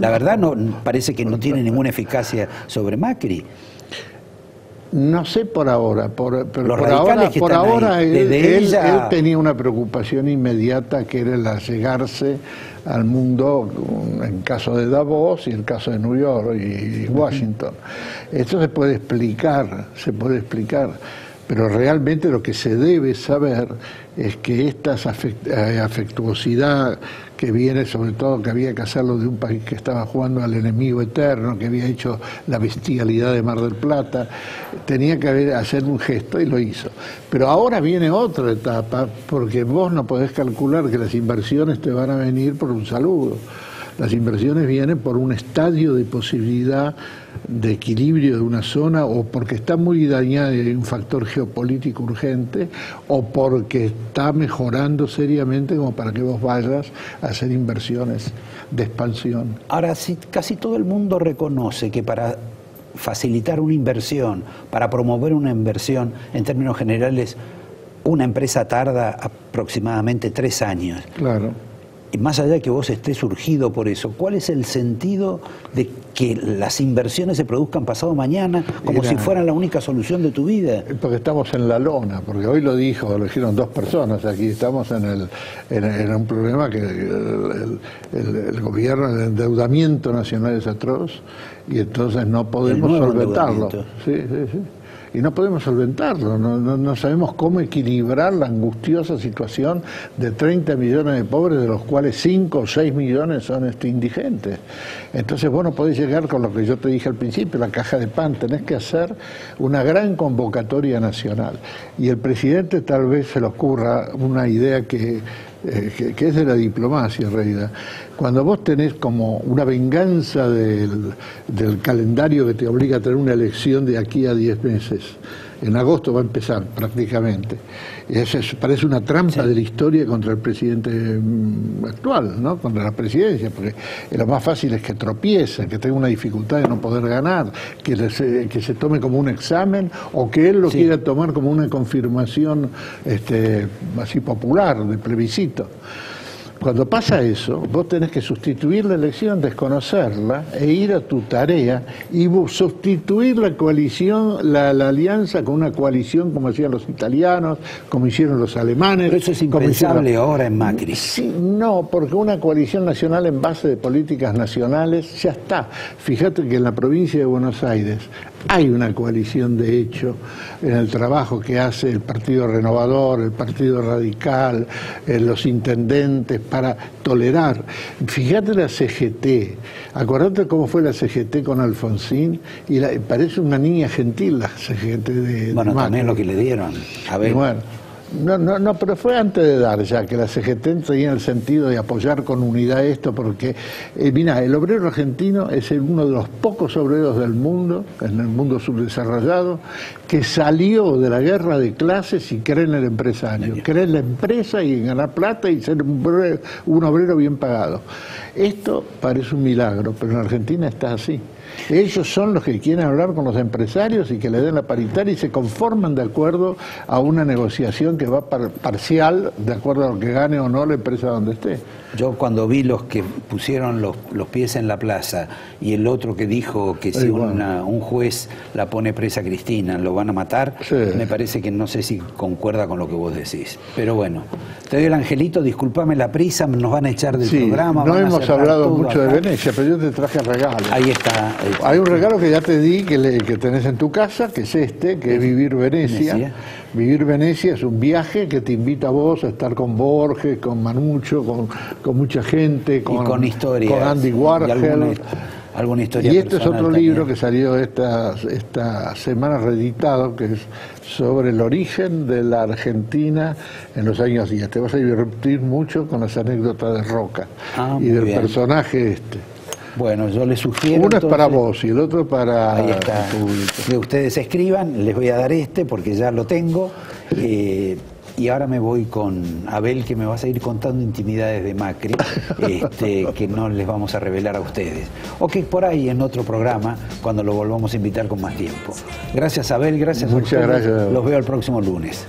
la verdad no parece que no tiene ninguna eficacia sobre Macri. No sé por ahora, pero por ahora él tenía una preocupación inmediata, que era el allegarse al mundo, en caso de Davos y el caso de New York y Washington. Esto se puede explicar, pero realmente lo que se debe saber es que esta afectuosidad que viene, sobre todo que había que hacerlo de un país que estaba jugando al enemigo eterno, que había hecho la bestialidad de Mar del Plata, tenía que hacer un gesto y lo hizo. Pero ahora viene otra etapa, porque vos no podés calcular que las inversiones te van a venir por un saludo. Las inversiones vienen por un estadio de posibilidad de equilibrio de una zona, o porque está muy dañada y hay un factor geopolítico urgente, o porque está mejorando seriamente como para que vos vayas a hacer inversiones de expansión. Ahora, sí, casi todo el mundo reconoce que para facilitar una inversión, para promover una inversión, en términos generales, una empresa tarda aproximadamente 3 años. Claro. Y más allá de que vos estés surgido por eso, ¿cuál es el sentido de que las inversiones se produzcan pasado mañana como si fueran la única solución de tu vida? Porque estamos en la lona, porque hoy lo dijeron 2 personas aquí, estamos en un problema que el gobierno, el endeudamiento nacional es atroz, y entonces no podemos solventarlo. Sí. Y no podemos solventarlo, no sabemos cómo equilibrar la angustiosa situación de 30 millones de pobres, de los cuales 5 o 6 millones son indigentes. Entonces vos no podés llegar con lo que yo te dije al principio, la caja de pan, tenés que hacer una gran convocatoria nacional. Y el presidente tal vez se le ocurra una idea que es de la diplomacia en realidad. Cuando vos tenés como una venganza del calendario que te obliga a tener una elección de aquí a 10 meses, en agosto va a empezar prácticamente. Eso parece una trampa de la historia contra el presidente actual, ¿no? Contra la presidencia, porque lo más fácil es que tropiece, que tenga una dificultad de no poder ganar, que se tome como un examen, o que él lo quiera tomar como una confirmación así popular, de plebiscito. Cuando pasa eso, vos tenés que sustituir la elección, desconocerla, e ir a tu tarea y sustituir la coalición, la alianza con una coalición como hacían los italianos, como hicieron los alemanes. Pero eso es impensable ahora en Macri. Sí, no, porque una coalición nacional en base de políticas nacionales ya está. Fíjate que en la provincia de Buenos Aires hay una coalición de hecho en el trabajo que hace el Partido Renovador, el Partido Radical, los intendentes, para tolerar. Fíjate la CGT, acordate cómo fue la CGT con Alfonsín, y parece una niña gentil la CGT de Bueno, también lo que le dieron. A ver. Bueno, no, pero fue antes de dar ya, que la CGT tenía el sentido de apoyar con unidad esto, porque, mira, el obrero argentino es uno de los pocos obreros del mundo, en el mundo subdesarrollado, que salió de la guerra de clases y cree en el empresario, cree en la empresa y en ganar plata y ser un obrero bien pagado. Esto parece un milagro, pero en Argentina está así. Ellos son los que quieren hablar con los empresarios y que le den la paritaria y se conforman de acuerdo a una negociación que va parcial, de acuerdo a lo que gane o no la empresa donde esté. Yo cuando vi los que pusieron los pies en la plaza y el otro que dijo que si un juez la pone presa a Cristina lo van a matar, me parece que no sé si concuerda con lo que vos decís. Pero bueno, te doy el angelito, discúlpame la prisa, nos van a echar del programa. No hemos hablado mucho de Venecia, pero yo te traje regalo. Ahí está. Hay un regalo que ya te di, que tenés en tu casa, que es que es Vivir Venecia. Vivir Venecia es un viaje que te invita a vos a estar con Borges, con Manuccio, con mucha gente, con historias, con Andy Warhol. Alguna historia. Y este es otro libro que salió esta semana reeditado, que es sobre el origen de la Argentina en los años 10. Te vas a divertir mucho con las anécdotas de Roca y del personaje Bueno, yo les sugiero... Uno es para vos y el otro para el público. Que ustedes escriban, les voy a dar porque ya lo tengo. Y ahora me voy con Abel, que me va a seguir contando intimidades de Macri, que no les vamos a revelar a ustedes. O que por ahí en otro programa, cuando lo volvamos a invitar con más tiempo. Gracias, Abel, gracias a ustedes. Muchas gracias. Los veo el próximo lunes.